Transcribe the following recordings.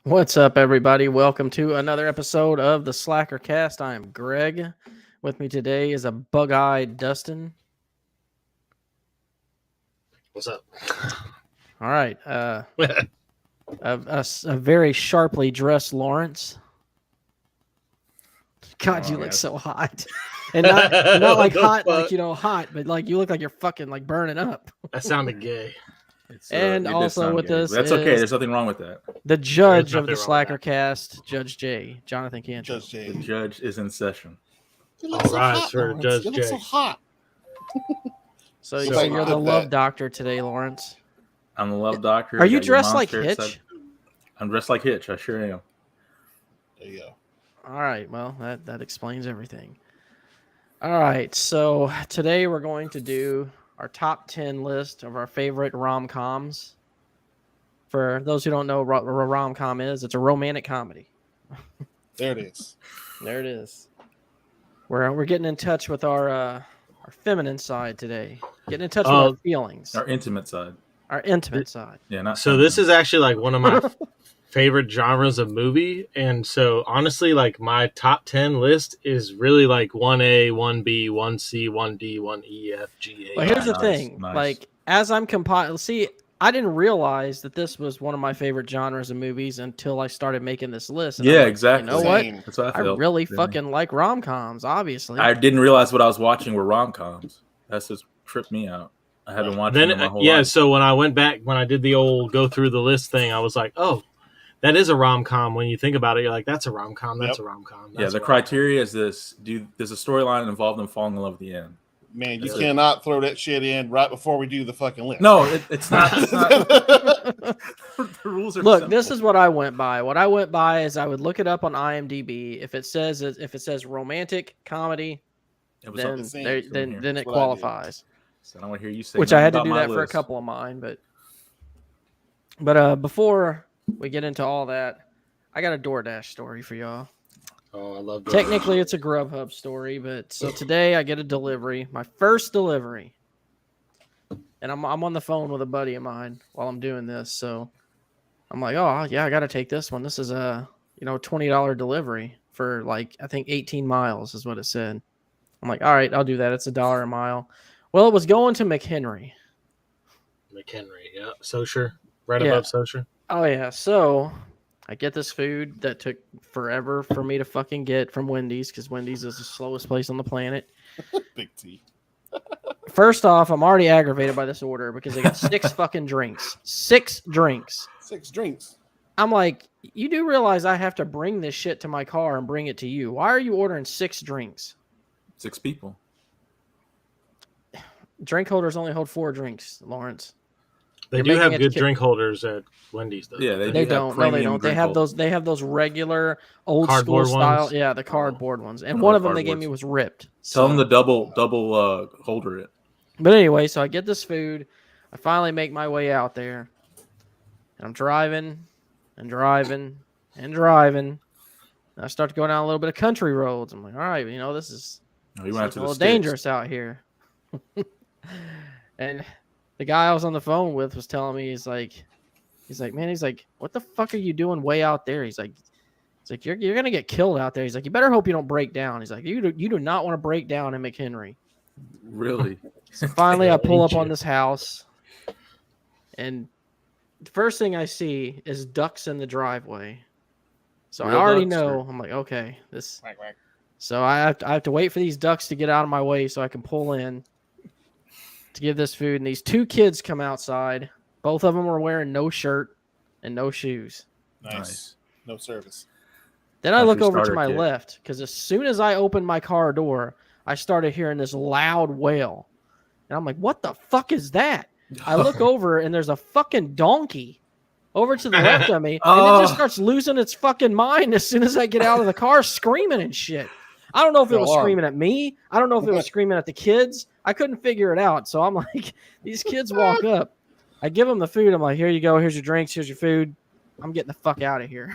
What's up, everybody? Welcome to another episode of the Slackercast. I am Greg. With me today is a bug-eyed Dustin. What's up? All right. A very sharply dressed Lawrence. God, you look so hot. And not like hot, fuck? like, hot, but like you look like you're fucking like burning up. That sounded gay. And also with us that's okay. There's nothing wrong with that. The judge of the nothing wrong with Slackercast, Judge J, Jonathan Cantrell. Judge J. The judge is in session. All right, sir, Judge J. You look so hot. So you're the love doctor today, Lawrence. I'm the love doctor. Are you dressed like Hitch? I'm dressed like Hitch. I sure am. There you go. All right. Well, that explains everything. All right. So today we're going to do our top 10 list of our favorite rom-coms. For those who don't know what a rom-com is, it's a romantic comedy. There it is. There it is. We're getting in touch with our feminine side today. Getting in touch with our feelings. Our intimate side. Our intimate side. Yeah. Not so this is actually like one of my favorite genres of movie, and so honestly, like my top 10 list is really like 1A, 1B, 1C, 1D, 1E, F, G, A. Well, here's the thing. Nice. Like as I'm compiling, see, I didn't realize that this was one of my favorite genres of movies until I started making this list. And yeah, like, exactly. You know what? That's what I really fucking like rom-coms, obviously. I didn't realize what I was watching were rom-coms. That's just tripped me out. I haven't watched them my whole life. So when I went back, when I did the old go through the list thing, I was like, oh, that is a rom-com. When you think about it, you're like, that's a rom-com. That's a rom-com. Yeah, the criteria is this. Does a storyline involve them falling in love at the end? Man, you cannot throw that shit in right before we do the fucking list. No, it's not. The rules are Look, simple. this is what I went by. What I went by is I would look it up on IMDb. If it says romantic comedy, then it qualifies. So I don't want to hear you say. Which I had to do that for a couple of mine, but before we get into all that, I got a DoorDash story for y'all. Oh, I love that. Technically, it's a Grubhub story, but so today I get a delivery, my first delivery, and I'm on the phone with a buddy of mine while I'm doing this. So I'm like, oh yeah, I got to take this one. This is a $20 delivery for like I think 18 miles is what it said. I'm like, all right, I'll do that. It's $1 a mile. Well, it was going to McHenry. McHenry, yeah, Socher, right above Socher. Oh yeah, so. I get this food that took forever for me to fucking get from Wendy's because Wendy's is the slowest place on the planet. Big T. First off, I'm already aggravated by this order because they got 6 fucking drinks. 6 drinks. 6 drinks. I'm like, you do realize I have to bring this shit to my car and bring it to you. Why are you ordering 6 drinks? 6 people. Drink holders only hold 4 drinks, Lawrence. They do have good drink holders at Wendy's, though. Yeah, they don't. No, they don't. They have those. They have those regular old cardboard school style. ones? Yeah, the cardboard ones. And one of them they gave me was ripped. Tell them the double holder it. But anyway, so I get this food. I finally make my way out there. And I'm driving and driving and driving. And I start to go down a little bit of country roads. I'm like, all right, this is a little dangerous out here. And the guy I was on the phone with was telling me, he's like, man, what the fuck are you doing way out there? He's like, you're gonna get killed out there. He's like, you better hope you don't break down. He's like, you do not want to break down in McHenry. Really? So finally, I pull up on this house, and the first thing I see is ducks in the driveway. So I already know. I'm like, okay, this. So I have to wait for these ducks to get out of my way so I can pull in to give this food. And these 2 kids come outside. Both of them were wearing no shirt and no shoes. Nice. No service. Then I look over to my left because as soon as I opened my car door, I started hearing this loud wail. And I'm like, what the fuck is that? I look over and there's a fucking donkey over to the left of me. And it just starts losing its fucking mind as soon as I get out of the car screaming and shit. I don't know if it was screaming at me. I don't know if it was screaming at the kids. I couldn't figure it out. So I'm like, these kids walk up. I give them the food. I'm like, here you go. Here's your drinks. Here's your food. I'm getting the fuck out of here.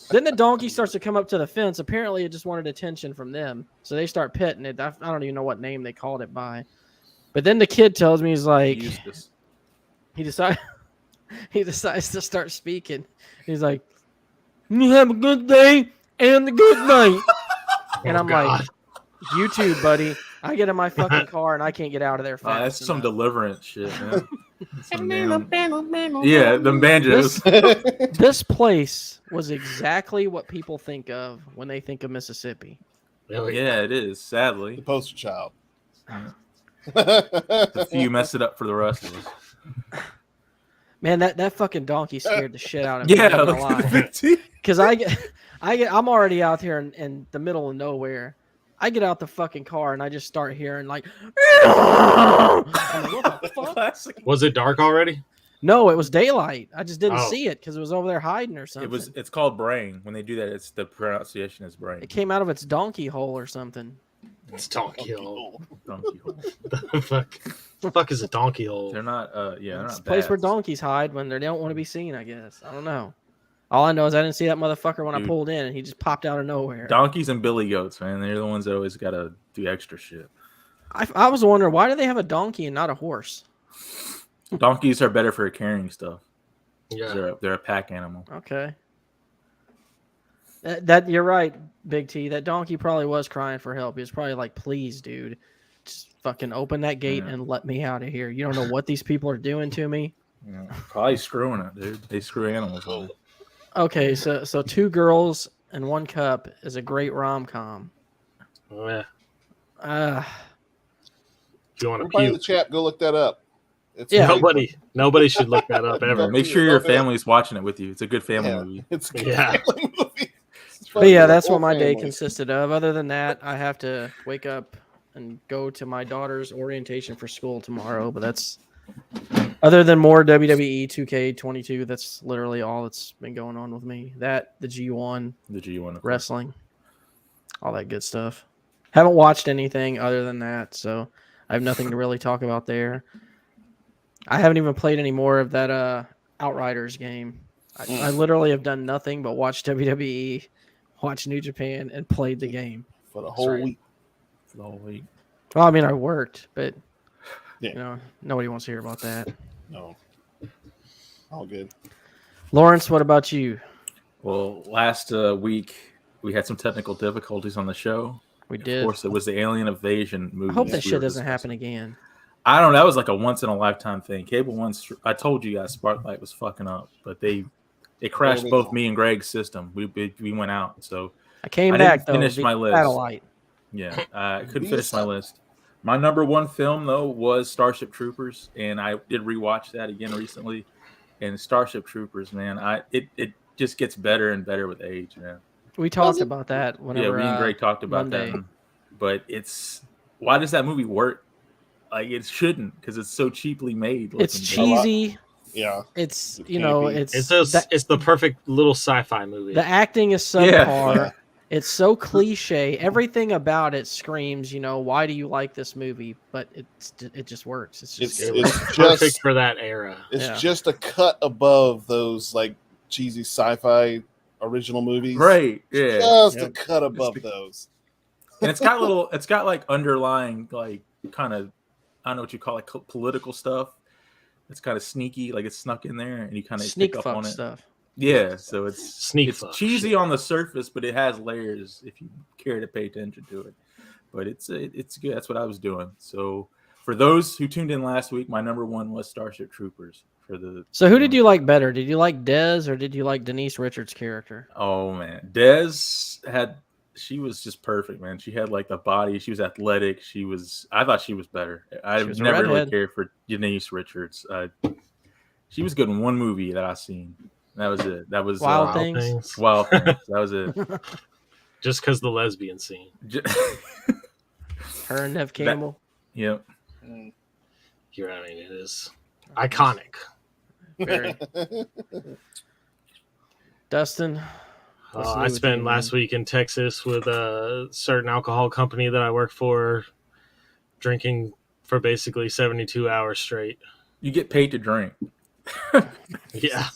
Then the donkey starts to come up to the fence. Apparently, it just wanted attention from them. So they start petting it. I don't even know what name they called it by. But then the kid tells me, he's like, he decided he decides to start speaking. He's like, "You have a good day and a good night." And I'm like, "You too, buddy." I get in my fucking car and I can't get out of there fast. That's some deliverance shit, man. Yeah, the banjos. This place was exactly what people think of when they think of Mississippi. Yeah, it is. Sadly, The poster child. a few mess it up for the rest of us. Man, that fucking donkey scared the shit out of me. Yeah, because I'm already out here in the middle of nowhere. I get out the fucking car and I just start hearing like, I'm like, what the fuck? Classic. Was it dark already? No, it was daylight. I just didn't see it because it was over there hiding or something. It's called Brehm. When they do that, it's the pronunciation is Brehm. It came out of its donkey hole or something. It's donkey hole. Donkey hole. The fuck is a donkey hole? They're not. Yeah, they're It's not a place bats. where donkeys hide when they don't want to be seen. I guess I don't know. All I know is I didn't see that motherfucker when I pulled in, and he just popped out of nowhere. Donkeys and billy goats, man. They're the ones that always gotta do extra shit. I was wondering, why do they have a donkey and not a horse? Donkeys are better for carrying stuff. Yeah, They're a pack animal. Okay. That you're right, Big T. That donkey probably was crying for help. He was probably like, "Please, dude, just fucking open that gate and let me out of here. You don't know what these people are doing to me." Yeah, probably screwing it, dude. They screw animals over. Okay, so 2 girls and 1 cup is a great rom-com. yeah. Uh, If you want to Everybody in the puke, chat, go look that up. It's Yeah. nobody should look that up ever. Make sure your family's watching it with you. It's a good family Yeah. movie. It's a good Yeah. family movie. It's but yeah, that's whole what my day family. consisted of. Other than that, I have to wake up and go to my daughter's orientation for school tomorrow. But that's other than more WWE 2K22. That's literally all that's been going on with me. That the G1 The G1 wrestling, all that good stuff. Haven't watched anything other than that, so I have nothing to really talk about there. I haven't even played any more of that Outriders game. I literally have done nothing but watch WWE, watch New Japan, and played the game For the whole week. For the whole week. Well, I mean, I worked, but Yeah. nobody wants to hear about that. No. All good. Lawrence, what about you? Well, last week we had some technical difficulties on the show. We did. Of course, it was the Alien Invasion movie. I hope that shit doesn't happen again. I don't know. That was like a once in a lifetime thing. Cable One. I told you guys, Sparklight was fucking up, but it crashed both me and Greg's system. We went out, so I came I back didn't though. finish my list. Satellite. Yeah, I couldn't finish my list. My number 1 film though was Starship Troopers, and I did rewatch that again recently. And Starship Troopers, man, it just gets better and better with age, man. We talked about that whenever. Yeah, me and Greg talked about Monday. that. But why does that movie work? Like it shouldn't, because it's so cheaply made. It's cheesy. Yeah. It's It It's the perfect little sci-fi movie. The acting is subpar. Yeah. It's so cliche. Everything about it screams, why do you like this movie? But it just works. It's just It was perfect for that era. It's just a cut above those like cheesy sci-fi original movies. Right. Yeah. Just a cut above those. And it's got like underlying like kind of, I don't know what you call it, political stuff. It's kind of sneaky, like it's snuck in there, and you kind of sneak pick up fuck on it. stuff. Yeah, so it's cheesy shit. on the surface, but it has layers if you care to pay attention to it. But it's good. That's what I was doing. So for those who tuned in last week, my number 1 was Starship Troopers. So who did you like better? Did you like Dez or did you like Denise Richards' character? Oh man, she was just perfect, man. She had like the body. She was athletic. I thought she was better. I've never really cared for Denise Richards. She was good in one movie that I seen. That was it. That was Wild Things. Wild Things. That was it. Just because the lesbian scene. Her and Nev Campbell. Yep. You're right. I mean, it is iconic. Very. Dustin. I spent last week in Texas with a certain alcohol company that I work for, drinking for basically 72 hours straight. You get paid to drink. Yeah.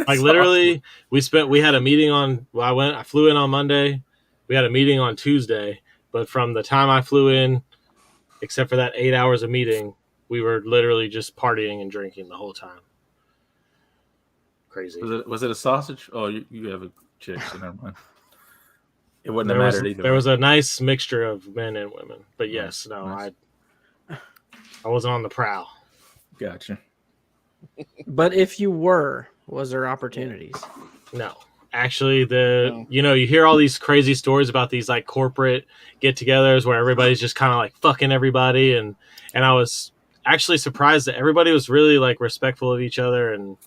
Like literally, awesome. We had a meeting I flew in on Monday. We had a meeting on Tuesday, but from the time I flew in, except for that 8 hours of meeting, we were literally just partying and drinking the whole time. crazy. Was it a sausage? Oh, you have a chick, so never mind. It wouldn't have mattered either. There was a nice mixture of men and women, but yes, nice. I wasn't on the prowl. Gotcha. But if you were, was there opportunities? No. Actually, you hear all these crazy stories about these like corporate get-togethers where everybody's just kind of like fucking everybody, and I was actually surprised that everybody was really like respectful of each other and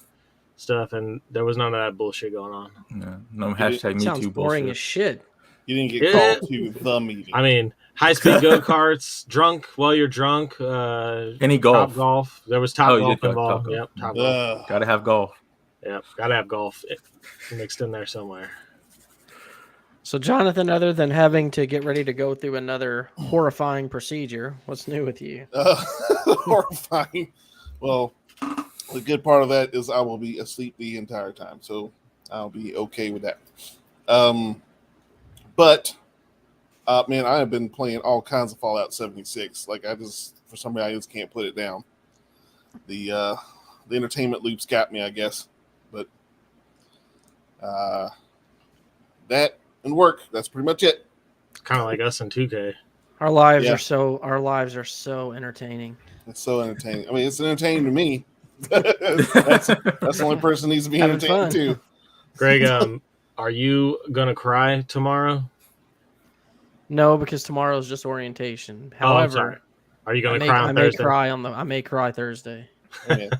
stuff, and there was none of that bullshit going on. Yeah, no hashtag Me Sounds Too boring bullshit. as shit. You didn't get called to the meeting. I mean, high-speed go-karts, drunk while you're drunk. Any golf? Top golf. There was top golf involved. Yep, top golf. Gotta have golf. Yep, gotta have golf mixed in there somewhere. So, Jonathan, other than having to get ready to go through another horrifying procedure, what's new with you? Horrifying. Well, the good part of that is I will be asleep the entire time, so I'll be okay with that. But man, I have been playing all kinds of Fallout 76. Like for some reason, I just can't put it down. The entertainment loops got me, I guess. But that and work, that's pretty much it. Kind of like us in 2K. Our lives are so entertaining. It's so entertaining. I mean, it's entertaining to me. that's the only person who needs to be entertained too. Greg, are you gonna cry tomorrow? No, because tomorrow is just orientation. However, are you gonna cry on Thursday? I may cry Thursday. Oh, yeah.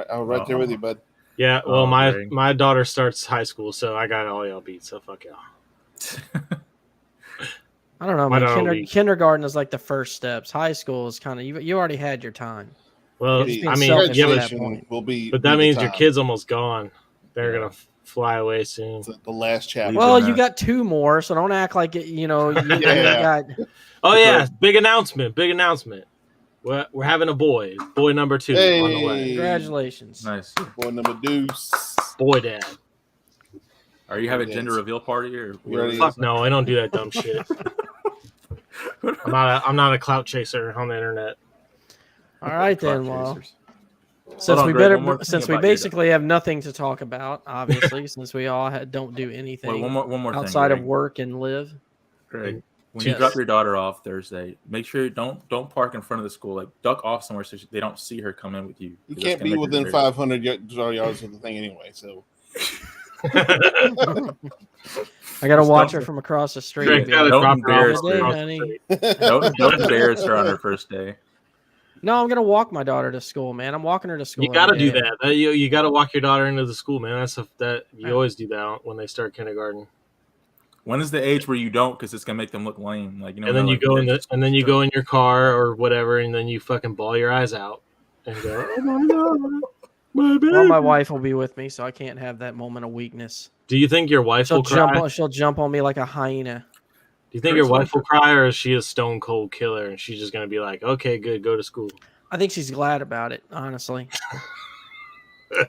I'm right there with you, bud. Yeah, well, my daughter starts high school, so I got all y'all beat. So fuck y'all. I don't know, man. Kindergarten is like the first steps. High school is kind of you already had your time. Well, I mean, but that means your kid's almost gone. They're gonna fly away soon. It's the last chapter. Well, you got 2 more, so don't act like it. You got. Oh yeah, big announcement! We're having a boy number 2 on the way. Congratulations! Nice. Boy number deuce. Boy dad. Are you having a gender reveal party or? Fuck no, I don't do that dumb shit. I'm not a clout chaser on the internet. All right then, well, since we basically have nothing to talk about, obviously, since we all don't do anything one more outside thing, of work and live. Greg, when you drop your daughter off Thursday, make sure you don't park in front of the school. Like duck off somewhere so they don't see her come in with you. You can't be within 500 yards of the thing anyway. So I gotta watch her from across the street. Don't embarrass her on her first day. No, I'm gonna walk my daughter to school, man. I'm walking her to school. You gotta do that. You gotta walk your daughter into the school, man. You always do that when they start kindergarten. When is the age where you don't? Because it's gonna make them look lame. Like and then you go in your car or whatever, and then you fucking bawl your eyes out and go, "Oh my god, my baby." Well, my wife will be with me, so I can't have that moment of weakness. Do you think your wife will cry? She'll jump on me like a hyena. Do you think your wife will cry, or is she a stone cold killer and she's just gonna be like, "Okay, good, go to school"? I think she's glad about it, honestly.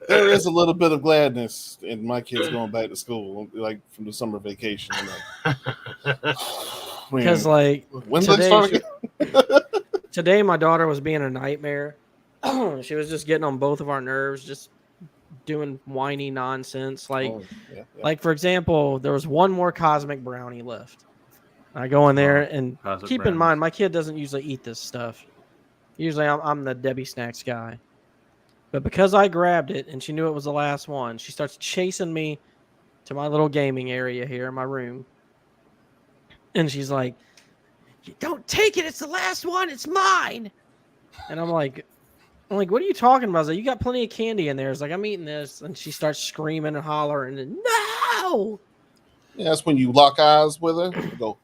There is a little bit of gladness in my kids going back to school, like from the summer vacation. Because like when's they start again? Today, my daughter was being a nightmare. She was just getting on both of our nerves, just doing whiny nonsense. Like for example, there was one more cosmic brownie left. I go in there and keep in mind, my kid doesn't usually eat this stuff. Usually I'm the Debbie Snacks guy. But because I grabbed it and she knew it was the last one, she starts chasing me to my little gaming area here in my room. And she's like, "Don't take it. It's the last one. It's mine." And I'm like, what are you talking about? I was like, "You got plenty of candy in there." It's like, "I'm eating this." And she starts screaming and hollering. And no! Yeah, that's when you lock eyes with her. You go.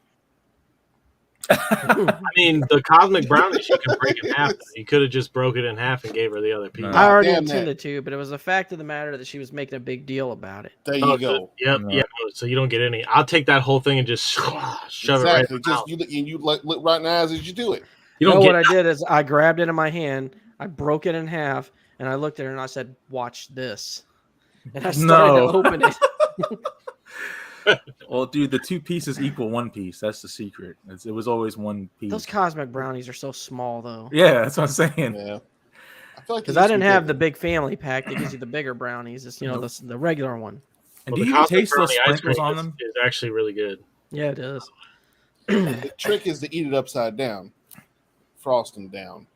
I mean, the cosmic brownies you can break in half. You could have just broke it in half and gave her the other piece. I already intended to, but it was the fact of the matter that she was making a big deal about it. There you go. Yep. So you don't get any. I'll take that whole thing and just shove it right in just you look right in the eyes as you do it. You know what I did is I grabbed it in my hand, I broke it in half, and I looked at her and I said, "Watch this." And I started to open it. Well, dude, the 2 pieces equal 1 piece. That's the secret. It was always 1 piece. Those cosmic brownies are so small, though. Yeah, that's what I'm saying. Yeah. Because I didn't have the big family pack that gives you the bigger brownies. It's the regular one. And do you taste those sprinkles on them? It's actually really good. Yeah, it is. The trick is to eat it upside down, frosting down.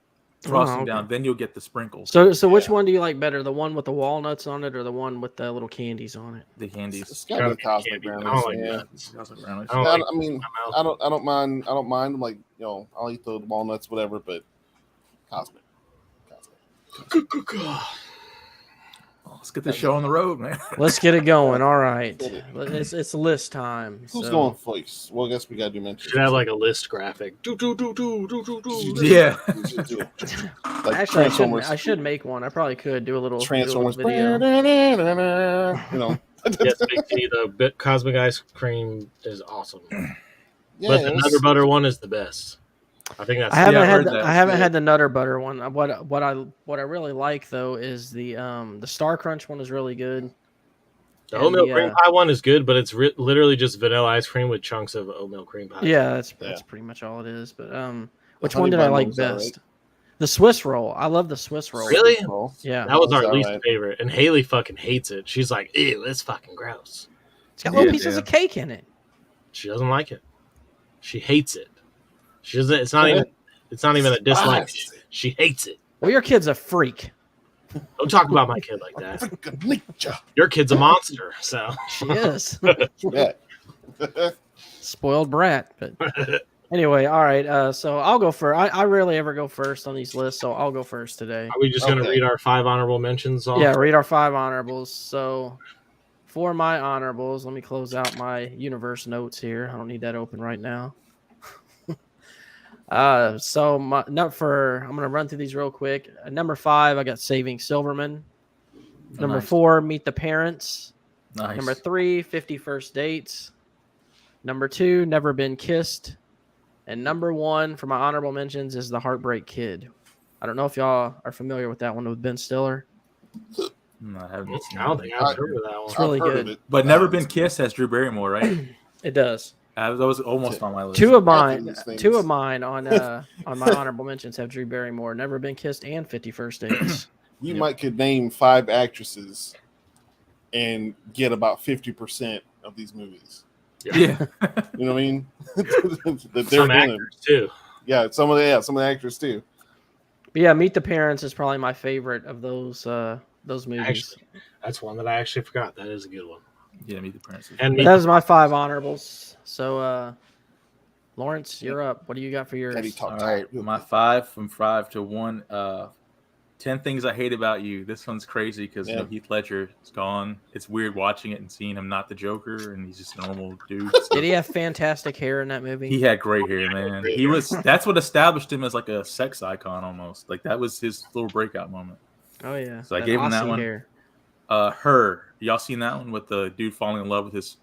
Down, then you'll get the sprinkles. So which one do you like better? The one with the walnuts on it, or the one with the little candies on it? The candies. It's got the cosmic brownies. I don't mind. I'm like, I'll eat the walnuts, whatever, but cosmic. Let's get this show on the road, man. Let's get it going. All right. It's list time. Who's going first? Well, I guess we got to do mention. Should have like a list graphic. Yeah. Actually, I should make one. I probably could do a little Transformers video. Yes, Big T, the Cosmic Ice Cream is awesome. Yeah, but the Nutter Butter one is the best. I think that's. I haven't had the Nutter Butter one. What I really like though is the Star Crunch one is really good. The oatmeal cream pie one is good, but it's literally just vanilla ice cream with chunks of oatmeal cream pie. Yeah, that's pretty much all it is. But which one did I like best? Right? The Swiss roll. I love the Swiss roll. Really? Yeah. That was our least favorite, and Haley fucking hates it. She's like, "Ew, that's fucking gross." It's got little pieces of cake in it. She doesn't like it. She hates it. She doesn't. It's not even a dislike. She hates it. Well, your kid's a freak. Don't talk about my kid like that. Your kid's a monster. So she is. Spoiled brat. But anyway, all right. So I'll go first. I rarely ever go first on these lists, so I'll go first today. Are we just going to read our 5 honorable mentions? Yeah, read our 5 honorables. So for my honorables, let me close out my universe notes here. I don't need that open right now. I'm gonna run through these real quick. Number 5, I got Saving Silverman. Number 4, Meet the Parents. Nice. Number 3, 50 First Dates. Number 2, Never Been Kissed. And number 1 for my honorable mentions is The Heartbreak Kid. I don't know if y'all are familiar with that one with Ben Stiller. No, I haven't seen I don't think I've heard of that one. It's really good. But Never Been Kissed has Drew Barrymore, right? It does. That was almost on my list. Two of mine on my honorable mentions have Drew Barrymore, Never Been Kissed, and 50 First Dates. You could name 5 actresses and get about 50% of these movies. Yeah. You know what I mean? That they're some actors too. Yeah, some of the actors too. But yeah, Meet the Parents is probably my favorite of those movies. Actually, that's one that I actually forgot. That is a good one. Yeah, Meet the Parents. That is my 5 honorables. So, Lawrence, you're up. What do you got for yours? All right, my 5 from 5 to 1. 10 Things I Hate About You. This one's crazy because Heath Ledger is gone. It's weird watching it and seeing him not the Joker, and he's just a normal dude. So. Did he have fantastic hair in that movie? He had great hair, man. That's what established him as like a sex icon almost. Like that was his little breakout moment. Oh yeah. So I gave him that one. Hair. Her. Y'all seen that one with the dude falling in love with his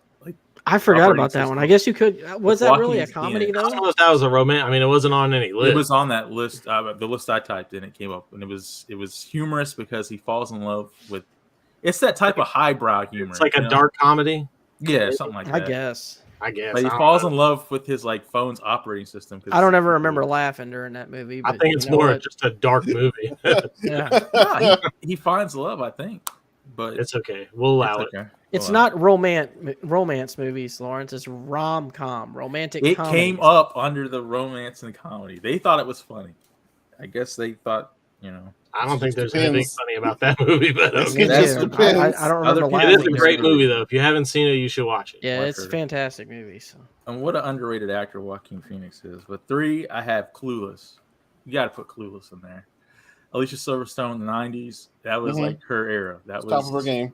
I forgot about that one. I guess you could. Was that really a comedy though? I don't know if that was a romance. I mean, it wasn't on any list. It was on that list. The list I typed in, it came up, and it was humorous because he falls in love with. It's that type of highbrow humor. It's like a dark comedy. Yeah, something like that. I guess. But he falls in love with his phone's operating system. I don't ever remember laughing during that movie. But I think it's more just a dark movie. Yeah, he finds love. I think, but it's okay. We'll allow it. Okay. It's not romance movies, Lawrence. It's rom-com, romantic It comedies. came up under the romance and comedy. They thought it was funny. I guess they thought, I don't think there's anything funny about that movie, but okay. I don't remember laughing. It is a great movie, though. If you haven't seen it, you should watch it. Yeah, it's a fantastic movie. So. And what an underrated actor Joaquin Phoenix is. But 3, I have Clueless. You got to put Clueless in there. Alicia Silverstone in the 90s. That was like her era. That was top of her game.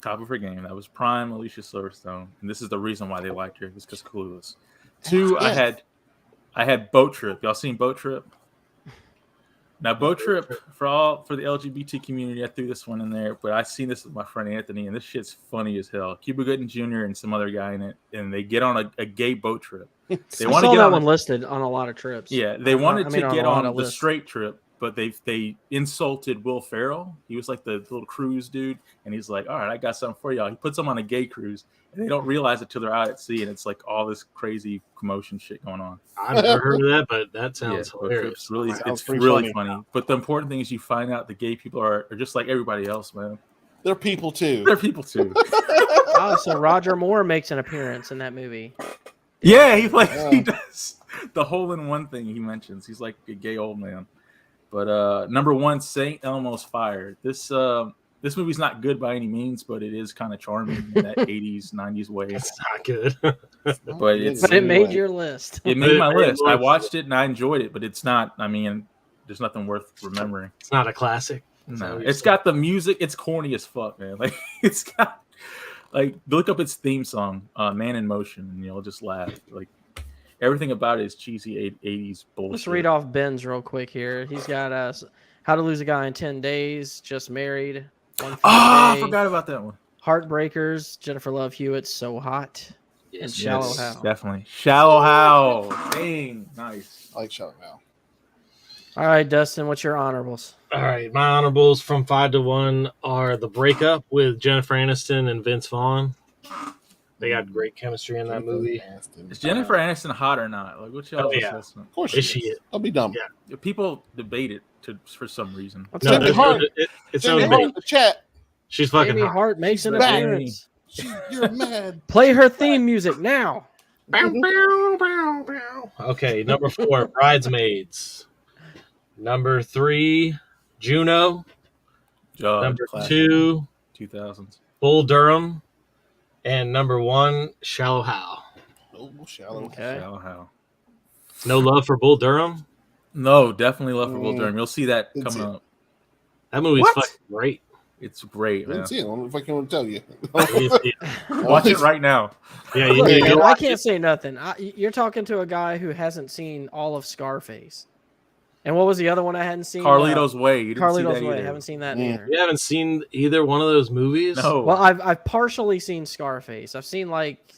Top of her game. That was prime Alicia Silverstone, and this is the reason why they liked her. It was because Clueless. 2, I had Boat Trip. Y'all seen Boat Trip? Now, Boat Trip for the LGBT community, I threw this one in there, but I seen this with my friend Anthony, and this shit's funny as hell. Cuba Gooding Jr. and some other guy in it, and they get on a gay boat trip. They want to get that one listed on a lot of trips. Yeah, they wanted to get on the straight trip, but they insulted Will Ferrell. He was like the little cruise dude, and he's like, "All right, I got something for y'all." He puts them on a gay cruise, and they don't realize it till they're out at sea, and it's like all this crazy commotion shit going on. I've never heard of that, but that sounds hilarious. It's really funny. But the important thing is you find out the gay people are just like everybody else, man. They're people too. Oh, so Roger Moore makes an appearance in that movie. Yeah, he does the hole-in-one thing he mentions. He's like a gay old man. But number 1, St. Elmo's Fire. This movie's not good by any means, but it is kind of charming in that 80s, 90s way. It's not good. but it made your list. It made my list. I watched it and I enjoyed it, but it's not, I mean, there's nothing worth remembering. It's not a classic. No, it's got the music. It's corny as fuck, man. Like it's got look up its theme song, "Man in Motion," and you'll just laugh. Like everything about it is cheesy 80s bullshit. Let's read off Ben's real quick here. He's got How to Lose a Guy in 10 Days, Just Married. I forgot about that one. Heartbreakers, Jennifer Love Hewitt, So Hot, and Shallow Hal. Definitely Shallow Hal. Dang, nice. I like Shallow Hal. All right, Dustin, what's your honorables? All right, my honorables from 5 to 1 are The Breakup with Jennifer Aniston and Vince Vaughn. They got great chemistry in that movie. Is Jennifer Aniston hot or not? Like, what's y'all's assessment? Of course she is. I'll be dumb. Yeah. People debate it for some reason. It's Jamie Hart in the chat. She's fucking Jamie hot. Hart makes an appearance. You're mad. Play her theme music now. Okay, number 4, Bridesmaids. Number 3, Juno. Number 2, 2000s. Bull Durham. And number 1, Shallow Hal. Oh, Shallow Hal. No love for Bull Durham? No, definitely love for Bull Durham. You'll see that coming up. That movie's fucking great. It's great, man. I don't know if I can tell you. Watch it right now. Yeah, I can't say nothing. You're talking to a guy who hasn't seen all of Scarface. And what was the other one I hadn't seen? Carlito's Way. You didn't Carlito's see that Way. either. I haven't seen that either. You haven't seen either one of those movies? No. Well, I've partially seen Scarface. I've seen like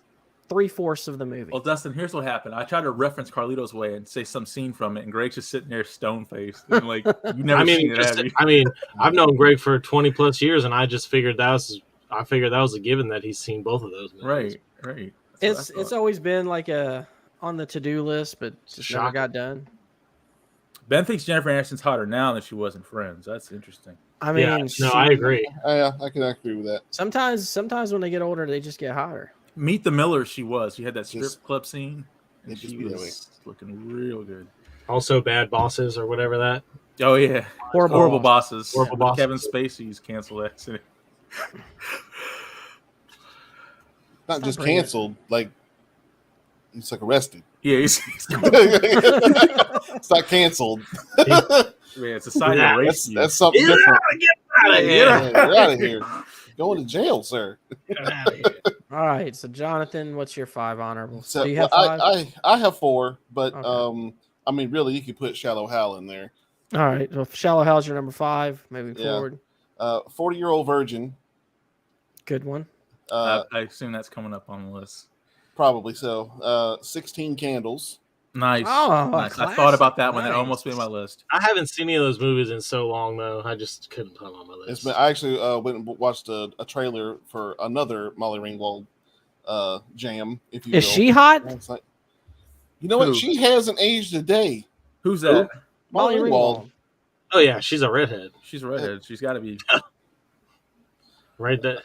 3/4 of the movie. Well, Dustin, here's what happened. I tried to reference Carlito's Way and say some scene from it, and Greg's just sitting there stone-faced. And like, you never seen it, have you? I mean, I've known Greg for 20 plus years, and I just figured that was a given that he's seen both of those movies. Right. It's always been like on the to-do list, but just never got done. Ben thinks Jennifer Aniston's hotter now than she was in Friends. That's interesting. I mean, I agree. I can agree with that. Sometimes when they get older, they just get hotter. Meet the Millers, she was. She had that strip club scene, and she was looking real good. Also, Bad Bosses or whatever that. Oh yeah, horrible bosses. Horrible bosses. Kevin Spacey's canceled that. Not just canceled, like he's like arrested. Yeah, it's not canceled. Man, it's a sign of race. That's something different. Get out of here! Get out of here! Going to jail, sir. All right, so Jonathan, what's your 5 honorables? So, do you have 5? I have 4, but okay. I mean, really, you could put Shallow Hal in there. All right, well, Shallow Hal's your number 5. Moving forward. 40-Year-Old Virgin. Good one. I assume that's coming up on the list. Probably so. 16 Candles. Nice. Oh, nice. I thought about that one. That almost made my list. I haven't seen any of those movies in so long, though. I just couldn't put them on my list. I actually went and watched a trailer for another Molly Ringwald jam. If you Is she hot? Like, you know what? She hasn't aged a day. Who's that? Molly Ringwald. Oh yeah, she's a redhead. She's a redhead. She's got to be right there.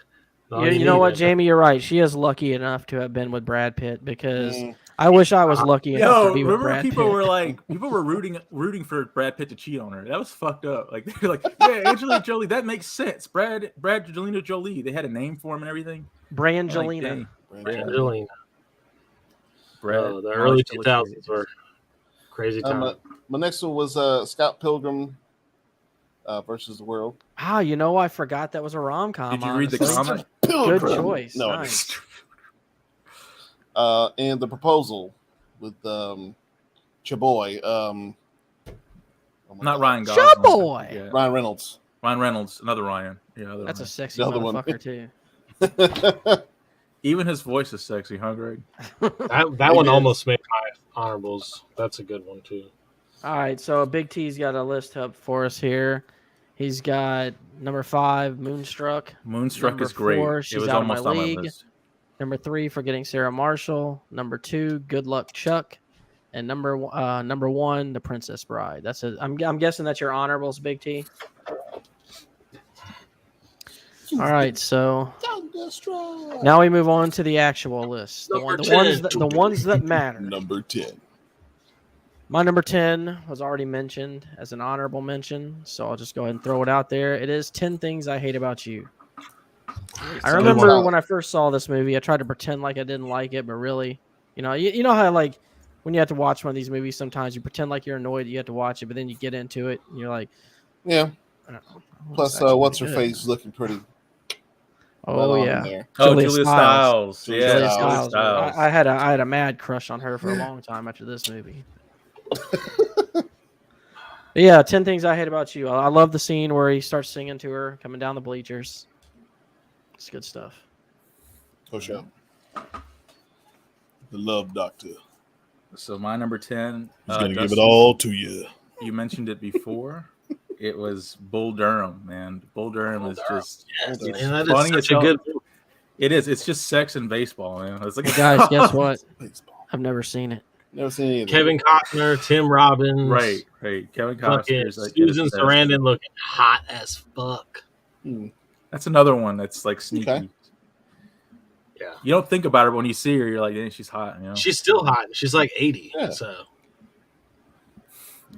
You know what, Jamie? You're right. She is lucky enough to have been with Brad Pitt because I wish I was lucky enough to be with Brad Pitt. People were rooting for Brad Pitt to cheat on her. That was fucked up. Like they're like, yeah, Angelina Jolie. That makes sense. Angelina Jolie. They had a name for him and everything. Brangelina. Brangelina. The early 2000s were crazy time. My next one was Scott Pilgrim versus the World. Ah, I forgot that was a rom-com. Did you read the comment? Good choice. No, nice. And The Proposal with Chaboy. Not Ryan Gosling. Chaboy. Yeah. Ryan Reynolds. Another Ryan. Yeah, that's a sexy motherfucker too. Even his voice is sexy, huh, Greg? That one almost made my honorables. That's a good one too. All right, so Big T's got a list up for us here. He's got number 5, Moonstruck. Moonstruck number is great. 4, She's it was Out almost of My on League. my list. Number 3, Forgetting Sarah Marshall. Number 2, Good Luck Chuck. And number 1, The Princess Bride. That's it. I'm guessing that's your honorables, Big T. All right, so now we move on to the actual list. The ones that matter. Number 10. My number 10 was already mentioned as an honorable mention, so I'll just go ahead and throw it out there. It is 10 Things I Hate About You. I remember when I first saw this movie, I tried to pretend like I didn't like it, but really, you know how like when you have to watch one of these movies, sometimes you pretend like you're annoyed that you have to watch it, but then you get into it and you're like, yeah. Plus, what's her face looking pretty. Oh yeah. Julia Stiles. Yeah, Julia Stiles. I had a mad crush on her for a long time after this movie. Yeah, 10 Things I Hate About You. I love the scene where he starts singing to her, coming down the bleachers. It's good stuff. Push up. The Love Doctor. So my number 10. He's gonna give it all to you. You mentioned it before. It was Bull Durham, man. Bull Durham is just funny. It's a good. It is. It's just sex and baseball, man. It's like, hey guys, guess what? I've never seen it. Never seen it either. Kevin Costner, Tim Robbins, right. Kevin Costner, like Susan Sarandon looking hot as fuck. That's another one that's like sneaky. Okay. Yeah, you don't think about her, but when you see her, you're like, "Dang, she's hot." You know, she's still hot. She's like 80. Yeah. So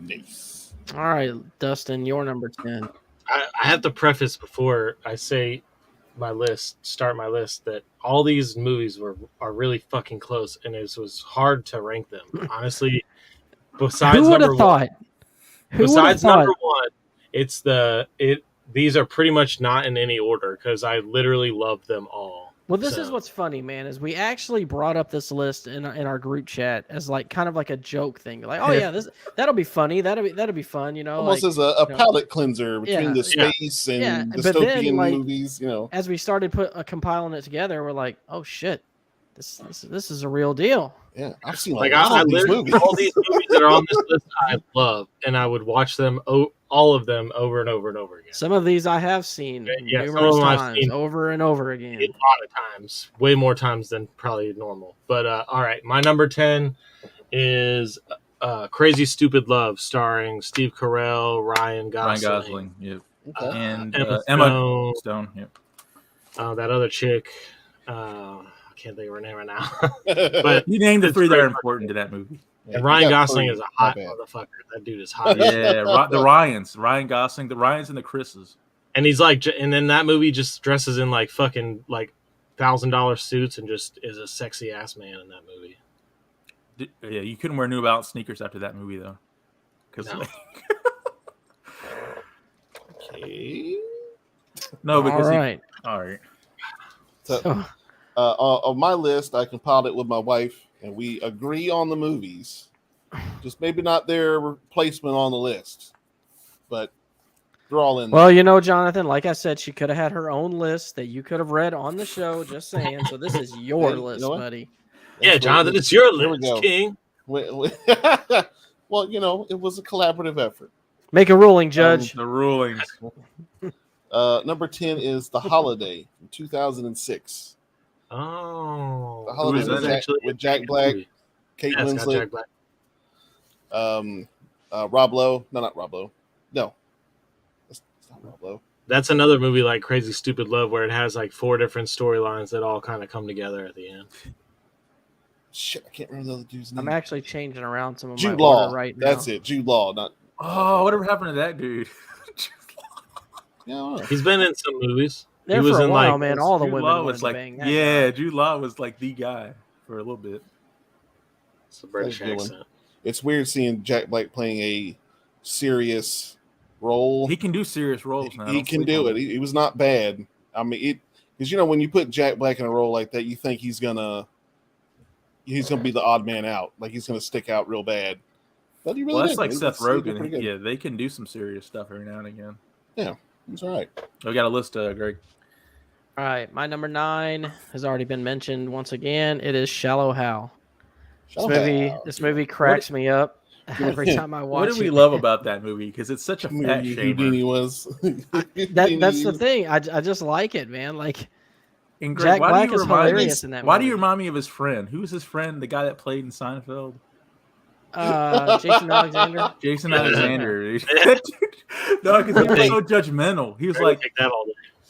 nice. All right, Dustin, your number 10. I have to preface before I say start my list, that all these movies are really fucking close, and it was hard to rank them. Honestly, besides number one, these are pretty much not in any order because I literally love them all. Well, this is what's funny, man, is we actually brought up this list in our group chat as like kind of like a joke thing. Like, oh yeah, that'll be funny. That'll be fun, you know. Almost like, as a palate cleanser between the space and dystopian movies, you know. As we started compiling it together, we're like, oh shit, this is a real deal. Yeah, I've seen I literally all these movies that are on this list I love, and I would watch them all of them over and over and over again. Some of these I have seen numerous times, over and over again. A lot of times, way more times than probably normal. But all right, my number 10 is Crazy Stupid Love, starring Steve Carell, Ryan Gosling, yep. And Emma Stone. Yep. That other chick. I can't think of her name right now. But you named the 3 that are important to that movie. And Ryan Gosling is a hot motherfucker. That dude is hot. Yeah, the Ryans, Ryan Gosling, the Ryans and the Chris's. And he's like, and then that movie just dresses in like fucking like $1,000 suits and just is a sexy ass man in that movie. Yeah, you couldn't wear New Balance sneakers after that movie though. No. Okay. No, because all right. So, on my list, I compiled it with my wife, and we agree on the movies. Just maybe not their placement on the list, but they're all in there. Well, you know, Jonathan, like I said, she could have had her own list that you could have read on the show. Just saying. So this is your list, buddy. Yeah, Jonathan, it's your list, King. Well, you know, it was a collaborative effort. Make a ruling, Judge. The rulings. Number 10 is The Holiday from 2006. Oh, The Holiday with Jack Black, Kate Winslet, Jack Black. Rob Lowe. No, not Rob Lowe. No, it's not Rob Lowe. That's another movie like Crazy Stupid Love where it has like 4 different storylines that all kind of come together at the end. Shit, I can't remember the other dude's name. I'm actually changing around some of Jude my Law. order right now. That's it, Jude Law. Not. Oh, whatever happened to that dude? Yeah, he's been in some movies. There he was for a in while, like, man. All the Jude women Law was was like, bang. Jude Law was like the guy for a little bit. It's a British accent. It's weird seeing Jack Black playing a serious role. He can do serious roles now. He can do it. He was not bad. I mean, because you know when you put Jack Black in a role like that, you think he's gonna be the odd man out, like he's gonna stick out real bad. But he really that's did. like Seth Rogen. Yeah, they can do some serious stuff every now and again. Yeah, that's all right. We got a list, Greg. All right, my number 9 has already been mentioned once again. It is Shallow Hal. This movie cracks me up. every time I watch What do we it. love about that movie? Because it's such a fat Houdini was. That's the thing. I just like it, man. Like, and Greg, Jack Black is hilarious in that movie. Why do you remind me of his friend? Who's his friend? The guy that played in Seinfeld? Jason Alexander. Jason Alexander. No, because he was so judgmental. He was like,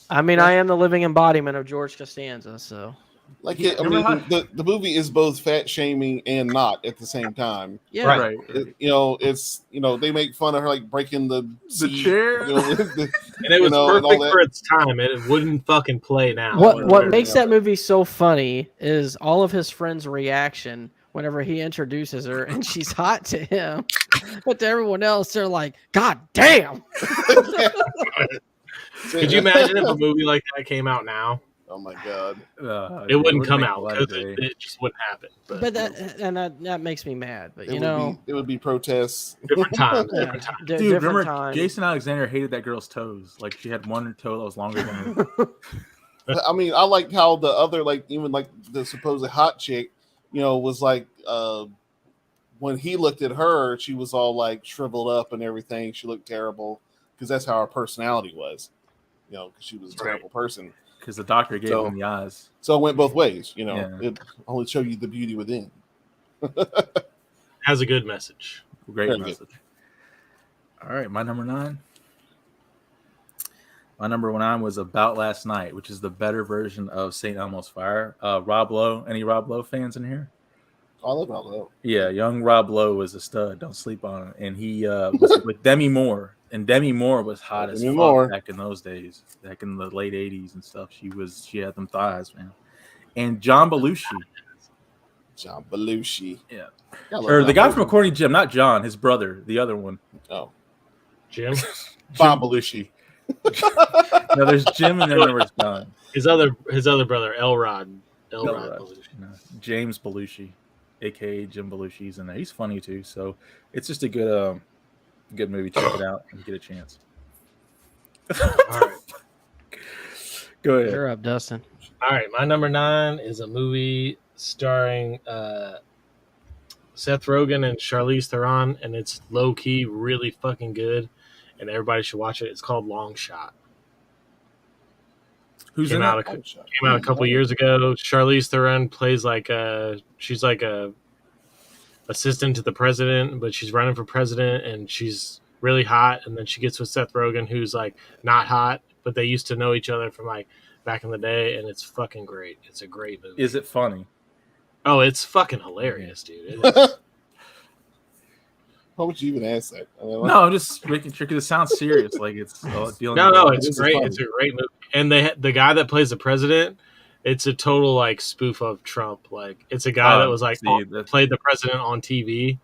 I mean, I am the living embodiment of George Costanza, so. Like, the movie is both fat shaming and not at the same time. Yeah, right. It's they make fun of her like breaking the chair, and it was perfect for its time. It wouldn't fucking play now. What makes that movie so funny is all of his friends' reaction whenever he introduces her and she's hot to him, but to everyone else, they're like, "God damn!" Could you imagine if a movie like that came out now? Oh my god! It wouldn't come out because it just wouldn't happen. But that makes me mad. But it would be protests. Different times. Dude, remember Jason Alexander hated that girl's toes. Like she had one toe that was longer than her. I mean, I like how the other, like even like the supposed hot chick, was like when he looked at her, she was all like shriveled up and everything. She looked terrible because that's how her personality was. Because she was a terrible person. Because the doctor gave him the eyes. So it went both ways, It only showed you the beauty within. Has a good message. Great message. All right, my number 9. My number 9 was About Last Night, which is the better version of St. Elmo's Fire. Rob Lowe. Any Rob Lowe fans in here? I love Rob Lowe. Yeah, young Rob Lowe was a stud. Don't sleep on him. And he was with Demi Moore. And Demi Moore was hot as fuck back in those days, back in the late 80s and stuff. She had them thighs, man. And John Belushi. Yeah. Or the guy from According to Jim, not John, his brother, the other one. Oh. Jim? Bob Belushi. No, there's Jim and then there was John. His other brother, Elrod Belushi. No, James Belushi, aka Jim Belushi's in there. He's funny too, so it's just a good movie. Check it out and get a chance. All right. Go ahead. You're up, Dustin. All right, my number 9 is a movie starring Seth Rogen and Charlize Theron, and it's low key really fucking good, and everybody should watch it. It's called Long Shot. Came out a couple years ago. Charlize Theron plays she's like a assistant to the president, but she's running for president, and she's really hot. And then she gets with Seth Rogen, who's like not hot, but they used to know each other from like back in the day, and it's fucking great. It's a great movie. Is it funny? Oh, it's fucking hilarious, dude. Why would you even ask that? No, I'm just making sure because it sounds serious. Like it's dealing. No, it's great. It's a great movie. And the guy that plays the president, it's a total like spoof of Trump. Like it's a guy that was like played the president on TV,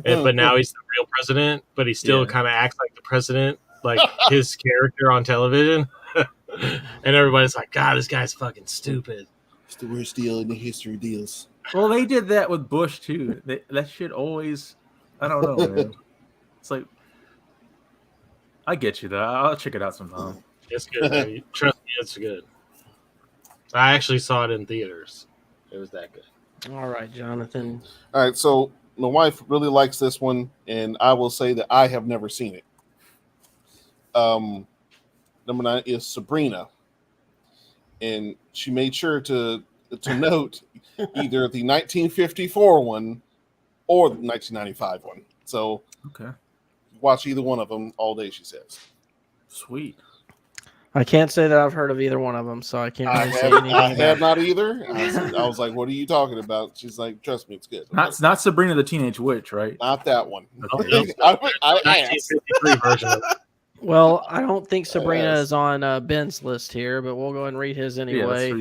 but now he's the real president. But he still kind of acts like the president, like his character on television. And everybody's like, God, this guy's fucking stupid. It's the worst deal in the history of deals. Well, they did that with Bush too. That shit always. I don't know, man. It's like I get you though. I'll check it out sometime. It's good, baby. Trust me, it's good. I actually saw it in theaters. It was that good. All right, Jonathan. All right, so my wife really likes this one, and I will say that I have never seen it. Number 9 is Sabrina, and she made sure to note either the 1954 one or the 1995 one. So okay, watch either one of them all day, she says. Sweet. I can't say that I've heard of either one of them, so I can't really say anything. I have not either. I was like, what are you talking about? She's like, trust me, it's good. Not Sabrina the Teenage Witch, right? Not that one. Okay. I asked. 1953 version of it. Well, I don't think Sabrina is on Ben's list here, but we'll go ahead and read his anyway.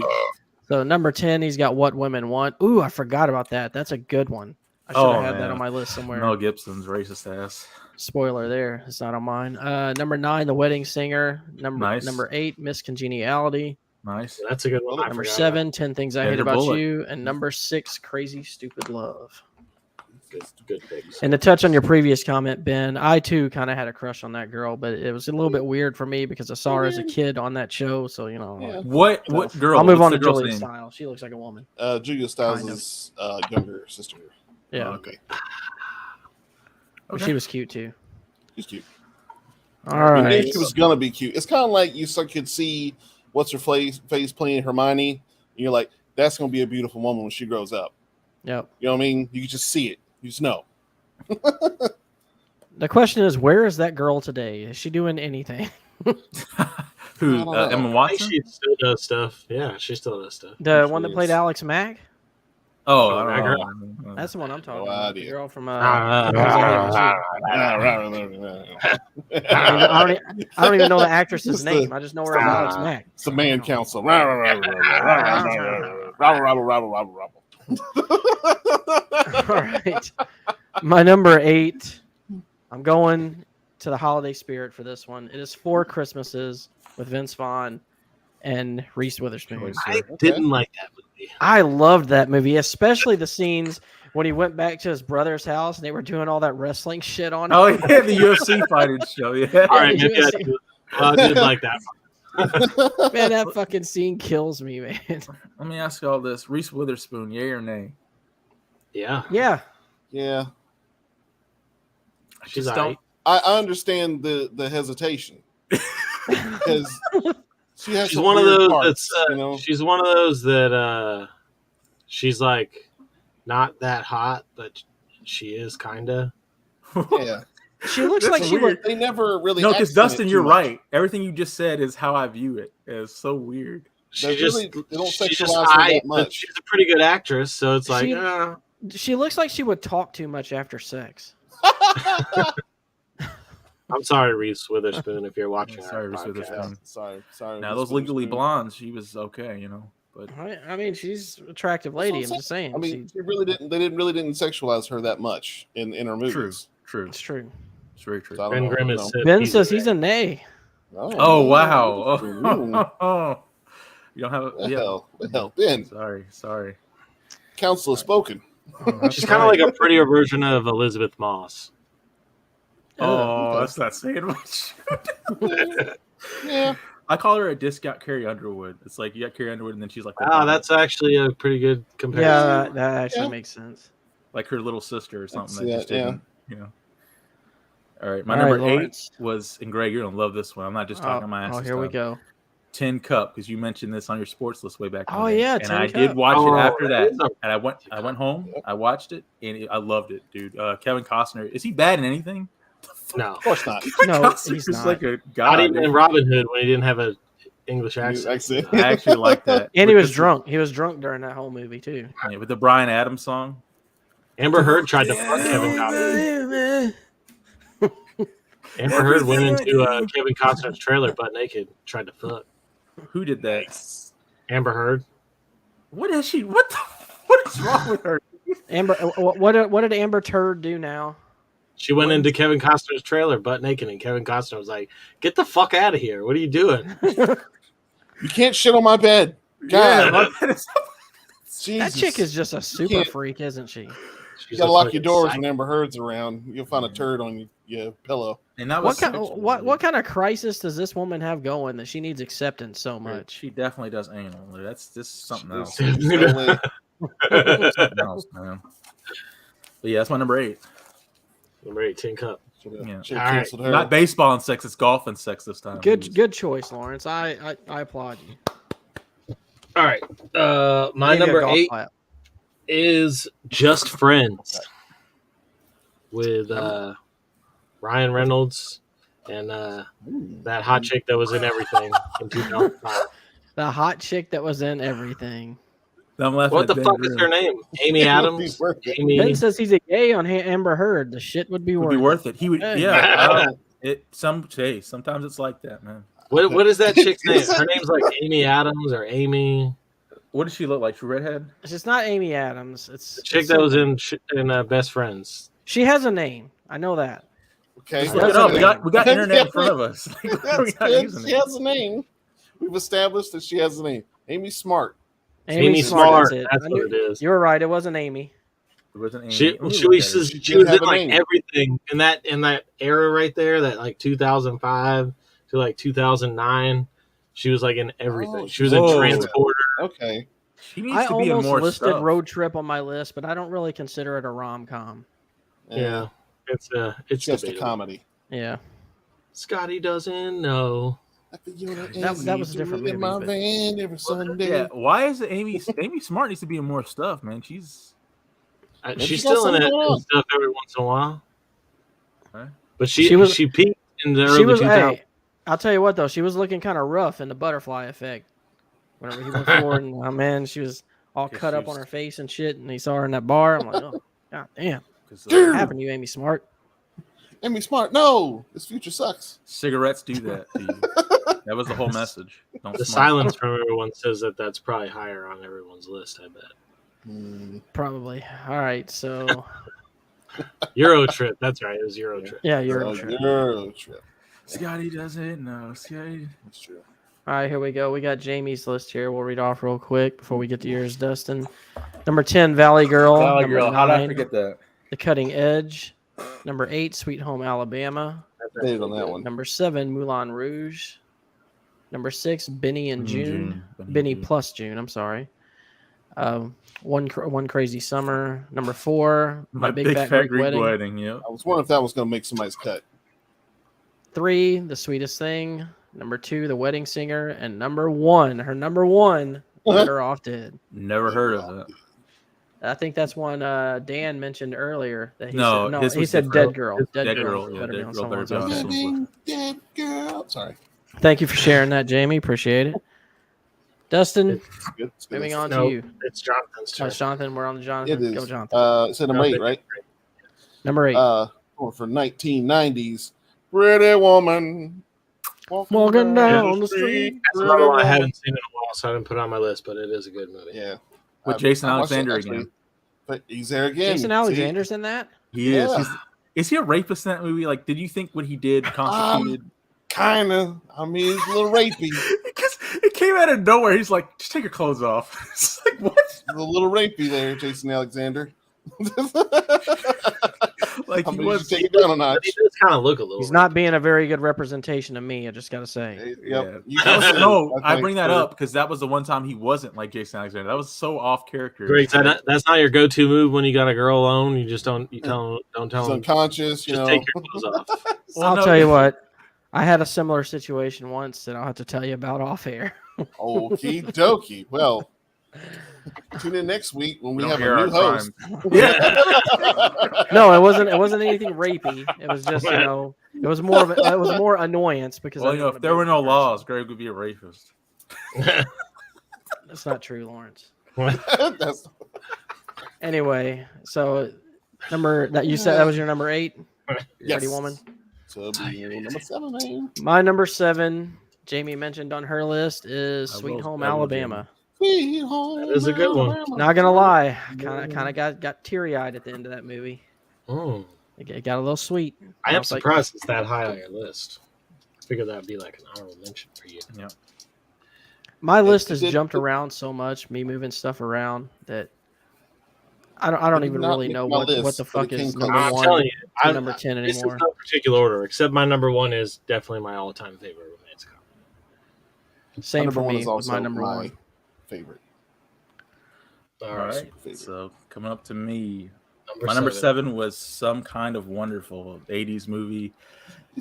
So number 10, he's got What Women Want. Ooh, I forgot about that. That's a good one. I should have had that on my list somewhere. Mel Gibson's racist ass. Spoiler there. It's not on mine. Number 9, The Wedding Singer. Number 8, Miss Congeniality. Nice. That's a good one. Number 7, 10 Things I Hate About You. And number 6, Crazy Stupid Love. Good things. And to touch on your previous comment, Ben, I too kind of had a crush on that girl, but it was a little bit weird for me because I saw her as a kid on that show. So, What girl? I'll move on to Julia Stiles. She looks like a woman. Julia Stiles' younger sister. Yeah. Okay. But she was cute too. She's cute. All right. You knew she was gonna be cute. It's kind of like you could see what's her face playing Hermione, and you're like, that's gonna be a beautiful woman when she grows up. Yep. You know what I mean? You can just see it. You just know. The question is, where is that girl today? Is she doing anything? Who? Emma Watson? She still does stuff. Yeah, she still does stuff. The one that played Alex Mack? Oh, I don't know. That's the one I'm talking about. The girl from I don't even know the actress's name. I just know her as Alex Mack. It's the man council. All right. My number 8. I'm going to the holiday spirit for this one. It is 4 Christmases with Vince Vaughn and Reese Witherspoon. I didn't like that movie. I loved that movie, especially the scenes when he went back to his brother's house and they were doing all that wrestling shit on him. Oh, yeah, the UFC fighting show. Yeah. All right, maybe I did like that. Man, that fucking scene kills me, man. Let me ask you all this. Reese Witherspoon, yay or nay? Yeah. Yeah. Yeah. She's all right. I understand the hesitation. Because she's one of those parts, that's she's one of those that she's like not that hot, but she is kinda. Yeah. She looks like she would. They never really. No, because Dustin, you're right. Everything you just said is how I view it. It's so weird. They don't sexualize her that much. She's a pretty good actress, so it's like. She looks like she would talk too much after sex. I'm sorry, Reese Witherspoon, if you're watching. Sorry, Reese Witherspoon. Sorry. Now those Legally Blondes, she was okay, But I mean, she's an attractive lady. I'm just saying. I mean, she really didn't. They didn't sexualize her that much in her movies. True. It's true. It's very true. So Ben Grimm is. Ben says he's a nay. Oh wow! Oh. You don't have the hell, Ben. Sorry. Counsel has spoken. She's kind of like a prettier version of Elizabeth Moss. Oh, that's not saying much. Yeah. I call her a discount Carrie Underwood. It's like you got Carrie Underwood, and then she's like, that's actually a pretty good comparison. Yeah, that actually makes sense. Like her little sister or something. All right, my All number right, 8 Lawrence. was, and Greg, you're gonna love this one. I'm not just talking my ass. Oh, here we go. Tin Cup, because you mentioned this on your sports list way back. Oh yeah, and I did watch it after that, and I went home, I watched it, and I loved it, dude. Kevin Costner, is he bad in anything? No, of course not. No, he's not. Like a god. Not even in Robin Hood when he didn't have an English accent. I actually like that. And he was drunk. He was drunk during that whole movie too. Yeah, with the Bryan Adams song. Amber Heard tried to fuck Kevin Costner. Amber Heard went into Kevin Costner's trailer butt naked, tried to fuck. Who did that? Amber Heard. What is she? What is wrong with her? Amber, what did Amber Turd do now? She went into Kevin Costner's trailer butt naked, and Kevin Costner was like, "Get the fuck out of here! What are you doing? You can't shit on my bed." God, that chick is just a super freak, isn't she? You gotta lock your doors when Amber Heard's around. You'll find a turd on your pillow. And that was what kind of crisis does this woman have going that she needs acceptance so much? She definitely does anal. That's just something else. Something else, man. But yeah, that's my number 8. Number 8, Tin Cup. Yeah. Right. Not baseball and sex, it's golf and sex this time. Good choice, Lawrence. I applaud you. All right. My number 8 is Just Friends with Ryan Reynolds and that hot chick that was in everything in 2005. The hot chick that was in everything. What the fuck is her name? Amy Adams? Ben says he's a gay on Amber Heard. The shit would be worth it. He would, sometimes it's like that, man. What is that chick's name? Her name's like Amy Adams or Amy. What does she look like? She redhead? It's not Amy Adams. It's the chick that was in Best Friends. She has a name. I know that. Okay, look it up. We got internet in front of us. She has a name. We've established that she has a name. Amy Smart. Amy Smart. That's what it is. You were right. It wasn't Amy. It wasn't Amy. She was in like everything in that era right there. That like 2005 to like 2009. She was like in everything. She was in Transporter. Okay. She needs to be in more listed stuff. Road Trip on my list, but I don't really consider it a rom-com. Yeah. It's just a debatable. comedy. Yeah. Scotty doesn't know. That was a different movie. In my van every Sunday. Yeah, why is it Amy Smart needs to be in more stuff, man? She's still in it and stuff every once in a while. Right. But she peaked in the early 2000s. Hey, I'll tell you what though, she was looking kind of rough in the Butterfly Effect. Whenever he went forward, and oh man, she was all cut up on her face and shit, and he saw her in that bar. I'm like, oh god damn, what happened to you, Amy Smart? Amy Smart, no, this future sucks. Cigarettes do that to you. That was the whole message. The silence from everyone says that that's probably higher on everyone's list. I bet. Probably. All right, so Euro Trip. That's right. It was Euro Trip. Yeah, Euro Trip. Scotty doesn't know. Scotty. That's true. All right, here we go. We got Jamie's list here. We'll read off real quick before we get to yours, Dustin. Number 10, Valley Girl. Valley Number Girl. 9, How did I forget that? The Cutting Edge. Number 8, Sweet Home Alabama. On that one. Number 7, Moulin Rouge. Number 6, Benny and June. Benny plus June. I'm sorry. One Crazy Summer. Number 4, My Big Fat Greek Wedding. Yep. I was wondering if that was going to make somebody's cut. 3, The Sweetest Thing. Number 2, The Wedding Singer. And number 1, her number 1, Better Off Dead. Never heard of that. I think that's one Dan mentioned earlier. That he said Dead Girl. Dead Girl. Yeah, Dead Girl. Dead Girl. Sorry. Thank you for sharing that, Jamie. Appreciate it. Dustin, moving on to you. It's Jonathan's turn. Jonathan, we're on to Jonathan. It is. Go, Jonathan. It's number 8, right? Number 8. For 1990s, Pretty Woman. Walking down the street. That's another one I haven't seen in a while, so I didn't put it on my list, but it is a good movie. Yeah. With Jason Alexander again. But he's there again. Jason Alexander's in that? He is. Is he a rapist in that movie? Like, did you think what he did constituted? Kind of. I mean, it's a little rapey. Because it came out of nowhere. He's like, just take your clothes off. It's like, what? It's a little rapey there, Jason Alexander. Like, he was take it down a notch. He does kind of look a little. He's not being a very good representation of me. I just got to say. Yep. Yeah. No, I bring that up because that was the one time he wasn't like Jason Alexander. That was so off character. Great. That's not your go-to move when you got a girl alone. You just don't tell He's him. Unconscious. Just take your clothes off. I'll tell you what. I had a similar situation once that I'll have to tell you about off air. Okie dokie. Well, tune in next week when we have a new host. No, it wasn't anything rapey. It was just it was more annoyance because if there were no laws, Greg would be a rapist. That's not true, Lawrence. Anyway, so number that you said that was your number 8, Pretty Woman. So number 7, man. My number 7, Jamie mentioned on her list, is Sweet Home Alabama. Sweet Home. That is a good one. Not gonna lie, kind of got teary eyed at the end of that movie. Oh, it got a little sweet. I am surprised it's that high on your list. I figured that'd be like an honorable mention for you. Yeah. My list has jumped around so much, me moving stuff around that I don't even really know what the fuck is number 1 and number 10 anymore. This is no particular order, except my number 1 is definitely my all-time favorite romance comedy. Same for me with my number 1 favorite. All right. So coming up to me, my number 7 was Some Kind of Wonderful, 80s movie.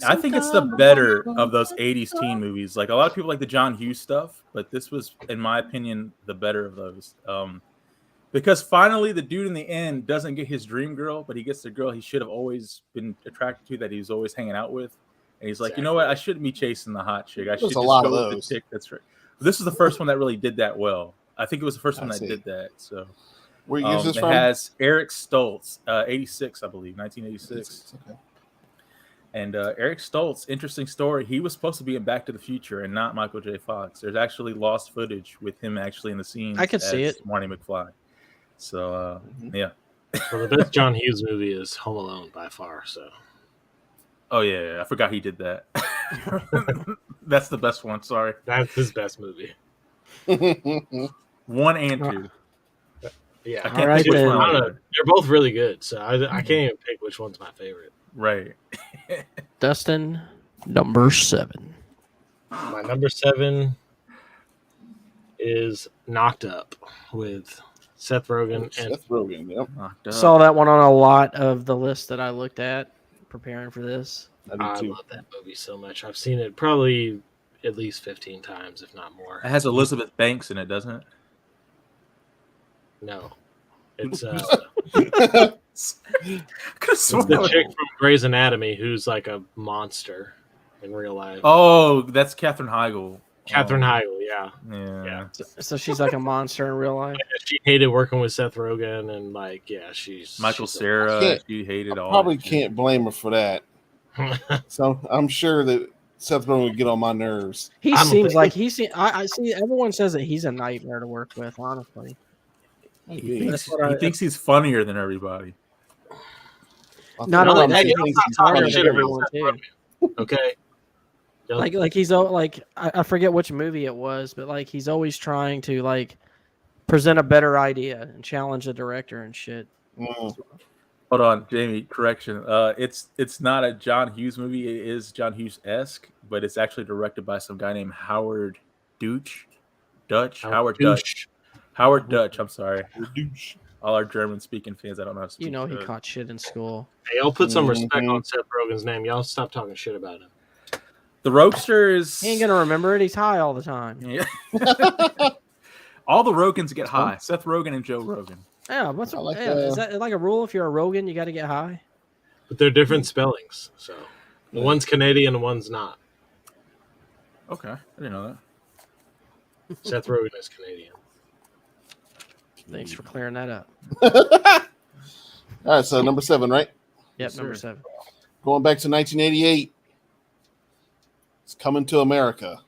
I think it's the better of those 80s teen movies. Like a lot of people like the John Hughes stuff, but this was, in my opinion, the better of those. Because finally, the dude in the end doesn't get his dream girl, but he gets the girl he should have always been attracted to, that he was always hanging out with. And he's like, you know what? I shouldn't be chasing the hot chick. I should just go with the chick that's right. This is the first one that really did that well. I think it was the first one that did that. So, where is this from? It has Eric Stoltz, 86, I believe, 1986. Okay. And Eric Stoltz, interesting story. He was supposed to be in Back to the Future and not Michael J. Fox. There's actually lost footage with him actually in the scene. I could see it. Marty McFly. So, yeah. Well, the best John Hughes movie is Home Alone by far. So. Oh, yeah. I forgot he did that. That's the best one. Sorry. That's his best movie. 1 and 2. Yeah. I can't pick which one. I don't know. They're both really good. So I can't even pick which one's my favorite. Right. Dustin, number 7. My number 7 is Knocked Up with Seth Rogen. Seth Rogen, yep. Saw that one on a lot of the list that I looked at. preparing for this. I love that movie so much. I've seen it probably at least 15 times, if not more. It has Elizabeth Banks in it, doesn't it? No. It's it's the chick from Grey's Anatomy who's like a monster in real life. Oh, that's Katherine Heigl. Katherine Heigl, yeah. So she's like a monster in real life. She hated working with Seth Rogen, and she's Michael Cera. She hated all. Probably can't blame her for that. So I'm sure that Seth Rogen would get on my nerves. He seems like I see. Everyone says that he's a nightmare to work with. Honestly, he thinks he's funnier than everybody. Not only that, he thinks he's funnier than everyone too. Okay. Like he's like I forget which movie it was, but like he's always trying to like present a better idea and challenge the director and shit. Hold on, Jamie. Correction. It's not a John Hughes movie. It is John Hughes-esque, but it's actually directed by some guy named Howard Dutch. Howard Dutch. I'm sorry. All our German-speaking fans, I don't know how to speak. You know he caught shit in school. Hey, y'all put some respect on Seth Rogen's name. Y'all stop talking shit about him. The Roadster is... He ain't gonna remember it. He's high all the time. Yeah. All the Rogans get high. Seth Rogen and Joe Rogan. Yeah, is that like a rule? If you're a Rogan, you got to get high. But they're different spellings, so one's Canadian and one's not. Okay, I didn't know that. Seth Rogen is Canadian. Thanks for clearing that up. All right, so number 7, right? Yep, number 7. Going back to 1988. It's Coming to America.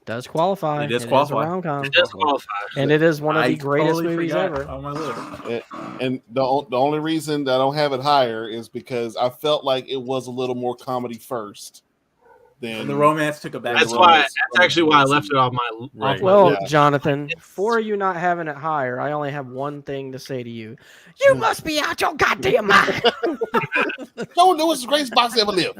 Does qualify. It does qualify. Rom-com. It does qualify. And it is one of the greatest movies ever. On my list. And the only reason that I don't have it higher is because I felt like it was a little more comedy first. Than the romance took a back. That's actually why I left it off my list. Well, Jonathan, for you not having it higher, I only have one thing to say to you. You must be out your goddamn mind. Joe Lewis is the greatest boxer ever lived.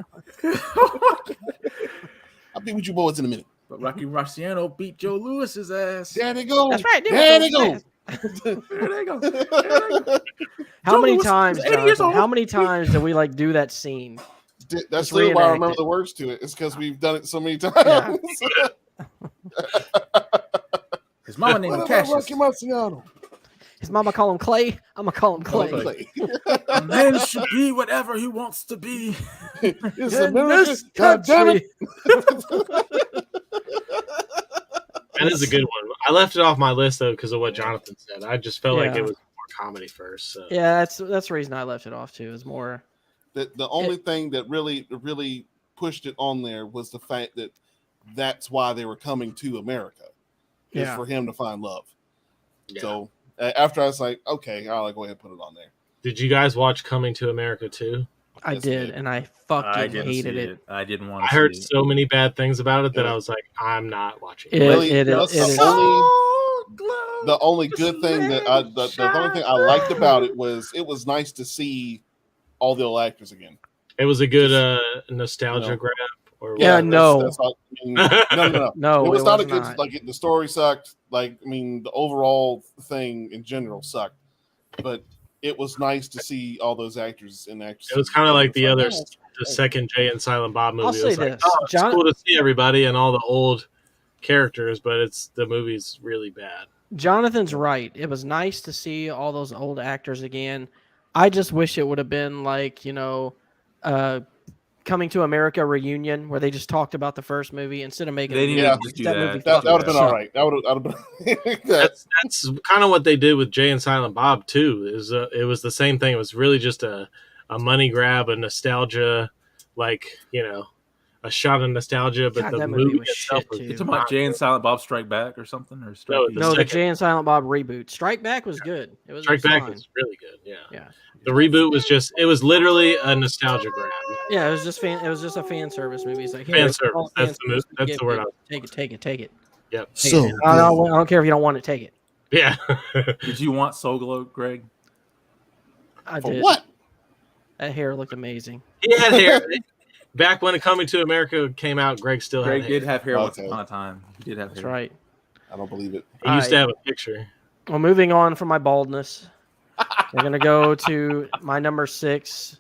I'll be with you boys in a minute. But Rocky Marciano beat Joe Lewis's ass. There they go. That's right. There they go. There they go. How many times, Jonathan, how many times do we like do that scene? That's still why I remember the words to it. It's because we've done it so many times. Yeah. His mama named him Cassius. Rocky Marciano. His mama call him Clay. I'm gonna call him Clay. A man should be whatever he wants to be. It's America. God damn it. That is a good one. I left it off my list though because of what Jonathan said. I just felt like it was more comedy first. So. Yeah, that's the reason I left it off too. Is more. The only thing that really pushed it on there was the fact that that's why they were coming to America, is for him to find love. Yeah. So after I was like, okay, I'll go ahead and put it on there. Did you guys watch Coming to America too? I did, and I fucking hated it. I didn't want to. I heard so many bad things about it that I was like, I'm not watching it. The only good thing that the only thing I liked about it was nice to see all the old actors again. It was a good nostalgia grab. Or no. That's all, no. No, it was not a good. Like the story sucked. Like the overall thing in general sucked. But it was nice to see all those actors and actresses. It was kind of like the second Jay and Silent Bob movie. I'll say this: it's cool to see everybody and all the old characters, but the movie's really bad. Jonathan's right. It was nice to see all those old actors again. I just wish it would have been like, Coming to America reunion where they just talked about the first movie instead of making that would have been all right. That would have been that's kind of what they did with Jay and Silent Bob too. It was the same thing. It was really just a money grab, a nostalgia, a shot of nostalgia, but the movie itself was talking about Jay and Silent Bob Strike Back or something, or the Jay and Silent Bob reboot. Strike Back was good. Strike Back was really good. Yeah. The reboot was literally a nostalgia grab. Yeah, it was just a fan service movie. It's like fan service. That's the word. Take it. Yep. I don't care if you don't want it. Take it. Yeah. Did you want Soul Glow, Greg? I did. What? That hair looked amazing. He had hair. Back when Coming to America came out, Greg had hair. Did have hair once upon a time. He did have hair. That's right. I don't believe it. He used to have a picture. Well, moving on from my baldness, we're going to go to my number 6.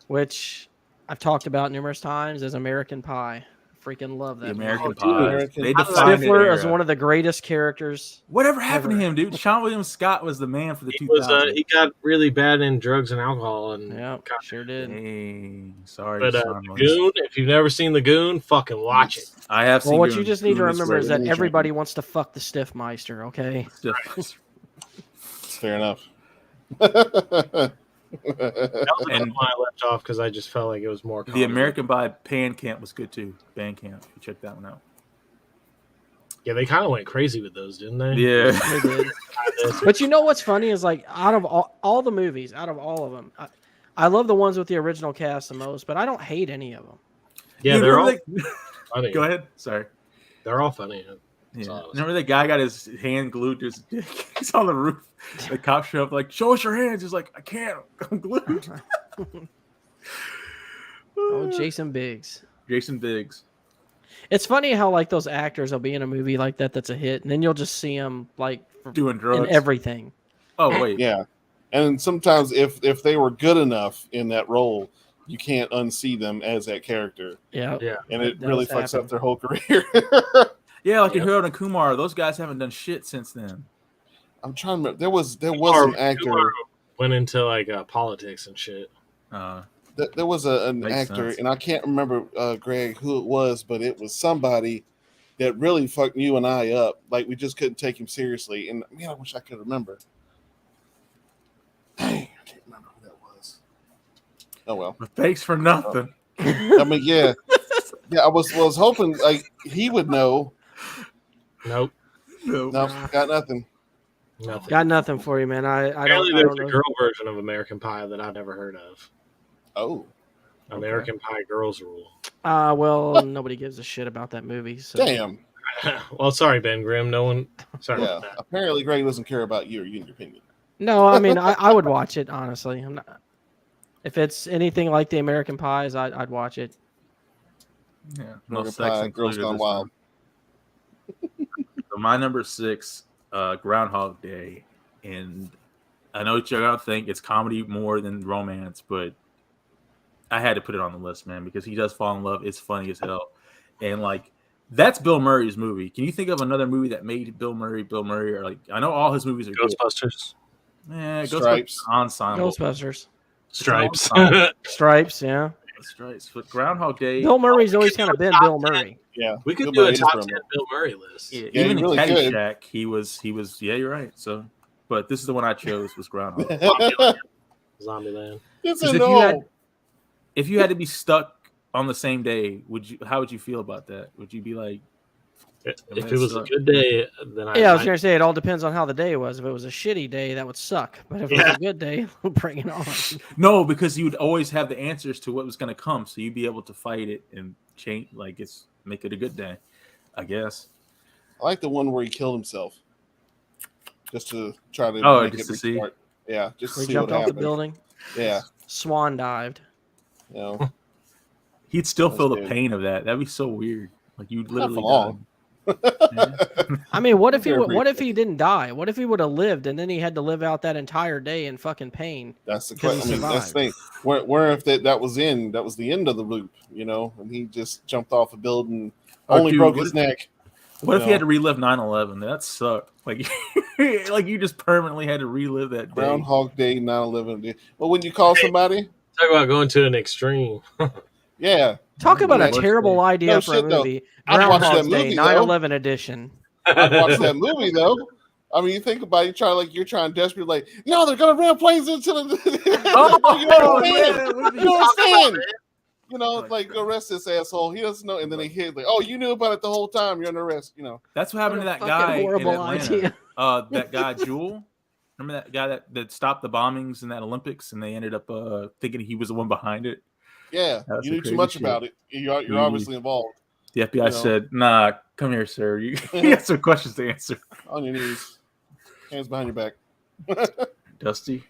which I've talked about numerous times, is American Pie. Freaking love that. The American movie. Pie. They defined Stifler is one of the greatest characters. Whatever happened to him, dude? Sean William Scott was the man for the 2000s. He got really bad in drugs and alcohol, and sure did. Dang, sorry, but Goon. If you've never seen the Goon, fucking watch it. I have seen. Well, what Goon. you just need to remember is that everybody wants to fuck the Stiffmeister. Okay. Fair enough. That was and why I left off because I just felt like it was more. The American Pie Band Camp was good too. Band Camp, you check that one out. Yeah, they kind of went crazy with those, didn't they? Yeah, they did. But you know what's funny is like out of all the movies, out of all of them, I love the ones with the original cast the most, but I don't hate any of them. Yeah, they're all funny. Go ahead. Sorry, they're all funny. Yeah. Remember that guy got his hand glued to his dick? He's on the roof. The cops show up like, show us your hands. He's like, I can't. I'm glued. Oh, Jason Biggs. Jason Biggs. It's funny how like those actors will be in a movie like that's a hit, and then you'll just see them like doing drugs in everything. Oh wait, yeah. And sometimes if they were good enough in that role, you can't unsee them as that character. Yeah. And it really fucks up their whole career. Yeah, like Harold and Kumar, those guys haven't done shit since then. I'm trying to remember. There was an actor Kumar went into like politics and shit. There was an actor, and I can't remember Greg who it was, but it was somebody that really fucked you and I up. Like we just couldn't take him seriously. And man, I wish I could remember. Dang, I can't remember who that was. Oh well. But thanks for nothing. I mean, yeah. I was hoping like he would know. Nope. No, got nothing. Nothing. Got nothing for you, man. I don't there's know. a girl version of American Pie that I've never heard of. Oh. American Pie Girls Rule. Well, nobody gives a shit about that movie. So. Damn. Well, sorry, Ben Grimm. No one. Sorry about that. Apparently, Greg doesn't care about you or your opinion. No, I mean, I would watch it, honestly. I'm not. If it's anything like the American Pies, I'd watch it. Yeah. No sex Girls Gone Wild. So my number 6, Groundhog Day. And I know what you're going to think it's comedy more than romance, but I had to put it on the list, man, because he does fall in love. It's funny as hell. And like, that's Bill Murray's movie. Can you think of another movie that made Bill Murray? Or like, I know all his movies are Ghostbusters. Good. Yeah, Stripes. Ensemble. Ghostbusters. Stripes. Stripes, yeah. Stripes. But Groundhog Day. Bill Murray's always kind of been Bill Murray. Yeah, we could do a top 10 Bill Murray list. Yeah, even in Caddyshack, he was. Yeah, you're right. So, but this is the one I chose was Groundhog. Zombieland. If you had to be stuck on the same day, how would you feel about that? Would you be like, if it was a good day, then I was gonna say it all depends on how the day was. If it was a shitty day, that would suck. But if it was a good day, bring it on. No, because you would always have the answers to what was gonna come, so you'd be able to fight it and change. Like make it a good day, I guess. I like the one where he killed himself, just to try to make it see. Yeah, just to see jumped what off happened. the building. Yeah, swan dived. You know, he'd still feel the pain of that. That'd be so weird. Like you'd literally die. I mean, what if he didn't die? What if he would have lived and then he had to live out that entire day in fucking pain? That's the question. I mean, that's the thing. Where if that was the end of the loop, you know, and he just jumped off a building, broke his neck. What if he had to relive 9/11? That sucked. Like, like you just permanently had to relive that day. Groundhog Day, 9/11 day. Well, when you call somebody, talk about going to an extreme. Yeah. Talk about a terrible idea for a movie. Groundhog Day, 9/11 edition. I'd watch that movie though. I mean, you think about it, you're trying desperately, like, no, they're gonna ram planes into the. You understand? You know, like arrest this asshole. He doesn't know, and then they hit like, oh, you knew about it the whole time. You're under arrest. You know. That's what happened to that guy. Horrible in Atlanta. idea. That guy Jewel. Remember that guy that stopped the bombings in that Olympics, and they ended up thinking he was the one behind it. Yeah, you knew too much about it. You're obviously involved. The FBI said, "Nah, come here, sir. You got some questions to answer." On your knees, hands behind your back. Dusty.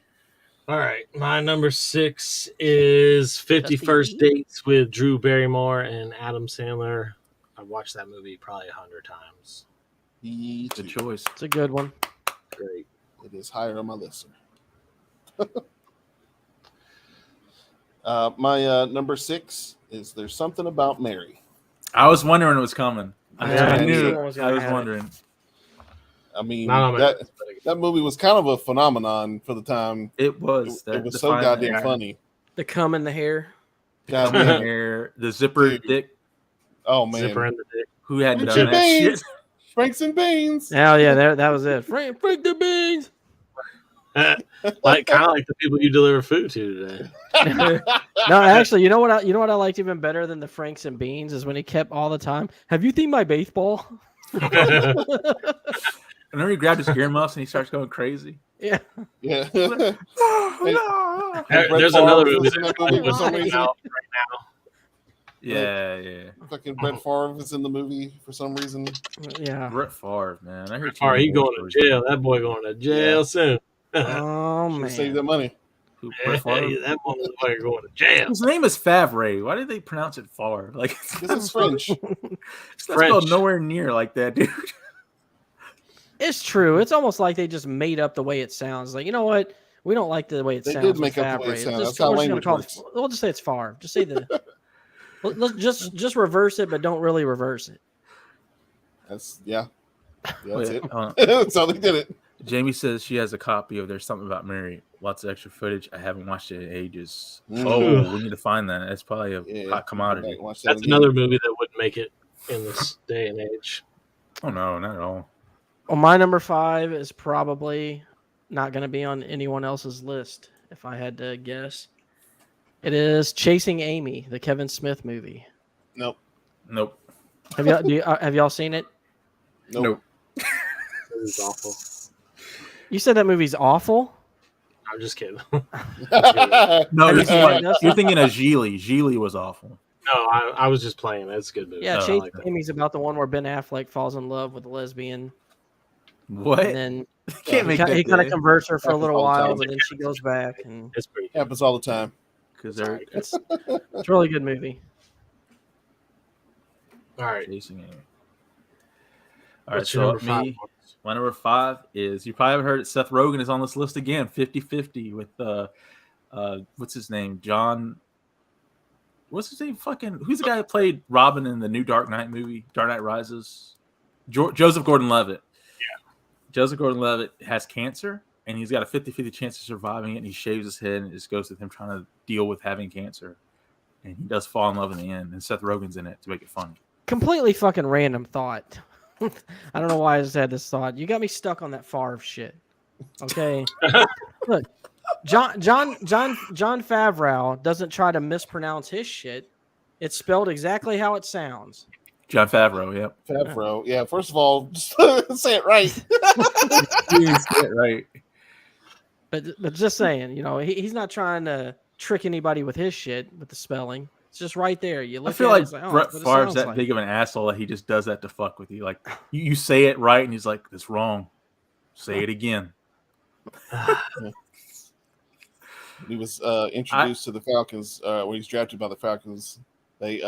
All right, my number 6 is 50 First Dates with Drew Barrymore and Adam Sandler. I've watched that movie probably 100 times. Good choice. It's a good one. Great. It is higher on my list. My number 6 is There's Something About Mary. I was wondering it was coming. I knew. I was wondering. I mean, that movie was kind of a phenomenon for the time. It was. It was so goddamn funny. The cum in the hair. Goddamn hair. The zipper dick. Oh man. Zipper in the dick. Who hadn't done that shit? Franks and Beans. Oh yeah, that was it. Frank the Beans. Like kind of like the people you deliver food to today. No, actually, you know what I liked even better than the Franks and Beans is when he kept all the time. Have you seen my baseball? And then he grabbed his earmuffs and he starts going crazy. Yeah. Yeah. There's another movie that was coming out right now. Yeah. Fucking Brett Favre is in the movie for some reason. Yeah. Brett Favre, man. I heard. He going to jail. That boy going to jail soon. Oh man. Save that money. That motherfucker going to jail. His name is Favre. Why did they pronounce it Favre? Like it's French. It's spelled nowhere near like that, dude. It's true. It's almost like they just made up the way it sounds. Like, you know what? We don't like the way it sounds. They did make up the way it sounds. That's how language works. We'll just say it's Favre. Just say let's just reverse it, but don't really reverse it. That's it. That's how they did it. Jamie says she has a copy of There's Something About Mary. Lots of extra footage. I haven't watched it in ages. Oh, we need to find that. It's probably a hot commodity. That's another movie that wouldn't make it in this day and age. Oh no, not at all. Well, my number 5 is probably not going to be on anyone else's list. If I had to guess, it is Chasing Amy, the Kevin Smith movie. Nope. Have y'all seen it? Nope. This is awful. You said that movie's awful? I'm just kidding. No, you're thinking of Geely. Geely was awful. No, I was just playing. It's a good movie. Yeah, Chasing Amy's about the one where Ben Affleck falls in love with a lesbian. What? And then he kind of converts her for a little while, but then she goes back. And it's pretty good. Happens all the time. Because it's a really good movie. All right. Chasing Amy. All right, so my number 5 is, you probably haven't heard it, Seth Rogen is on this list again, 50-50 with what's his name? What's his name? Who's the guy that played Robin in the new Dark Knight movie, Dark Knight Rises? Joseph Gordon-Levitt. Yeah. Joseph Gordon-Levitt has cancer, and he's got a 50-50 chance of surviving it, and he shaves his head, and it just goes with him trying to deal with having cancer. And he does fall in love in the end, and Seth Rogen's in it to make it funny. Completely fucking random thought. I don't know why I just had this thought. You got me stuck on that Favre shit. Okay. Look, John Favreau doesn't try to mispronounce his shit. It's spelled exactly how it sounds. John Favreau, yep. Favreau. Yeah, first of all, say it right. Say it right. But just saying, he's not trying to trick anybody with his shit with the spelling. It's just right there. You look. I feel like Brett Favre's that big of an asshole that he just does that to fuck with you. Like you say it right, and he's like, "That's wrong. Say it again." He was introduced to the Falcons when he's drafted by the Falcons. They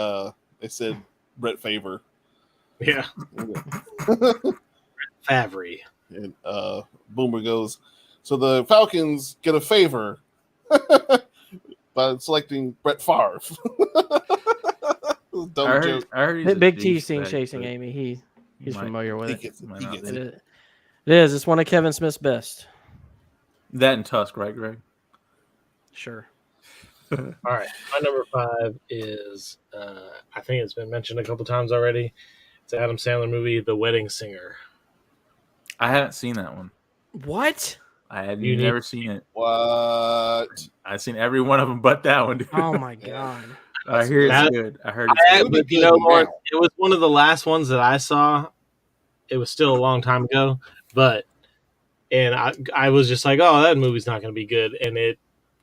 said Brett Favre. Yeah. Favre. And Boomer goes, so the Falcons get a favor by selecting Brett Favre. Dumb joke. I heard Big T's seen Chasing Amy. He's familiar with it. It is. It's one of Kevin Smith's best. That and Tusk, right, Greg? Sure. All right. My number 5 is, I think it's been mentioned a couple times already. It's an Adam Sandler movie, The Wedding Singer. I haven't seen that one. What? I had never seen it. What? I've seen every one of them but that one, dude. Oh, my God. I hear it's good. I heard it's good. But Lauren, it was one of the last ones that I saw. It was still a long time ago, and I was just like, oh, that movie's not going to be good, and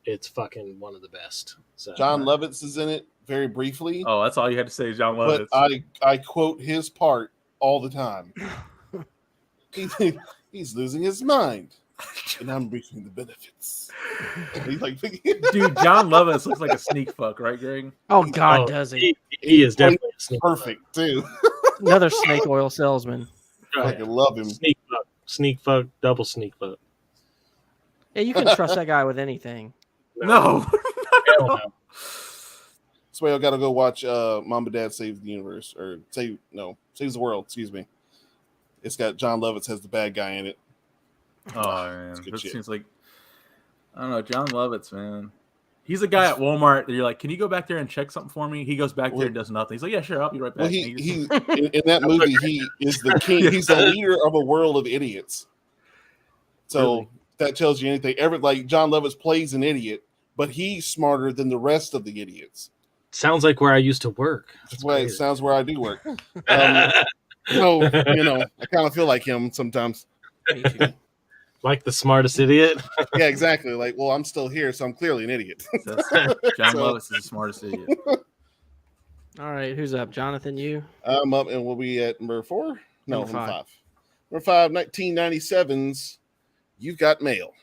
it's fucking one of the best. So, John Lovitz is in it very briefly. Oh, that's all you had to say, John Lovitz. But I quote his part all the time. He's losing his mind, and I'm reaping the benefits. He's like, dude, John Lovitz looks like a sneak fuck, right, Greg? Oh God, does he? He is definitely a sneak perfect fuck. Too. Another snake oil salesman. I can love him. Sneak fuck, double sneak fuck. Yeah, you can trust that guy with anything. No. don't know. Sway, I gotta go watch Mom and Dad Save the Universe or Saves the World. Excuse me. It's got John Lovitz as the bad guy in it. Oh man, that seems like I don't know, John Lovitz, man. He's a guy at Walmart that you're like, can you go back there and check something for me? He goes back there and does nothing. He's like, yeah, sure, I'll be right back. Well, he in that movie, he is the king. He's the leader of a world of idiots. So that tells you anything. Like John Lovitz plays an idiot, but he's smarter than the rest of the idiots. Sounds like where I used to work. That's why it sounds where I do work. So I kind of feel like him sometimes. Like the smartest idiot. Yeah, exactly. Like, well, I'm still here, so I'm clearly an idiot. John Lovitz is the smartest idiot. All right, who's up? Jonathan, you? I'm up, and we'll be at number 4? No, number 5. Number 5, 1997's You've Got Mail.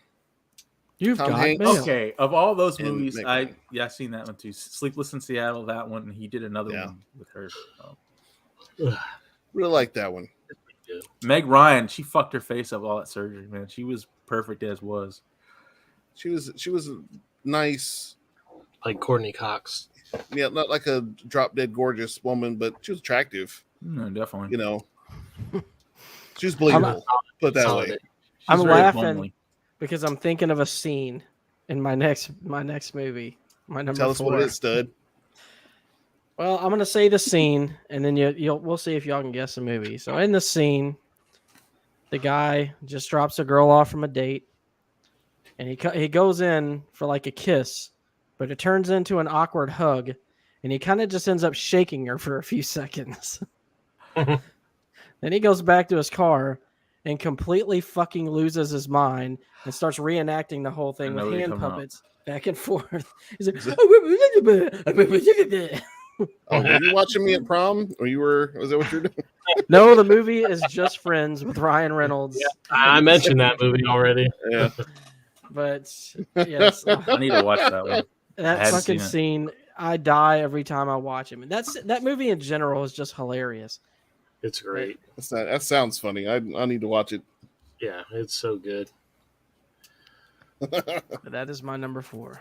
You've Tom Got Hanks. Mail. Okay, of all those movies, I've seen that one too. Sleepless in Seattle, that one, and he did another one with her. Really like that one. Meg Ryan, she fucked her face up all that surgery, man. She was perfect as was. She was nice, like Courtney Cox. Yeah, not like a drop dead gorgeous woman, but she was attractive. No, definitely. She was believable. Put that way. I'm laughing because I'm thinking of a scene in my next movie. My number 4. Tell us what it is, stud. Well, I'm gonna say the scene, and then we'll see if y'all can guess the movie. So in the scene, the guy just drops a girl off from a date, and he goes in for like a kiss, but it turns into an awkward hug, and he kind of just ends up shaking her for a few seconds. Then he goes back to his car and completely fucking loses his mind and starts reenacting the whole thing with hand puppets back and forth. He's like, oh, were you watching me at prom? Was that what you're doing? No, the movie is Just Friends with Ryan Reynolds. Yeah, I mentioned that movie already. Yeah. But yes. I need to watch that one. That fucking scene, I die every time I watch him. And that movie in general is just hilarious. It's great. That sounds funny. I need to watch it. Yeah, it's so good. That is my number 4.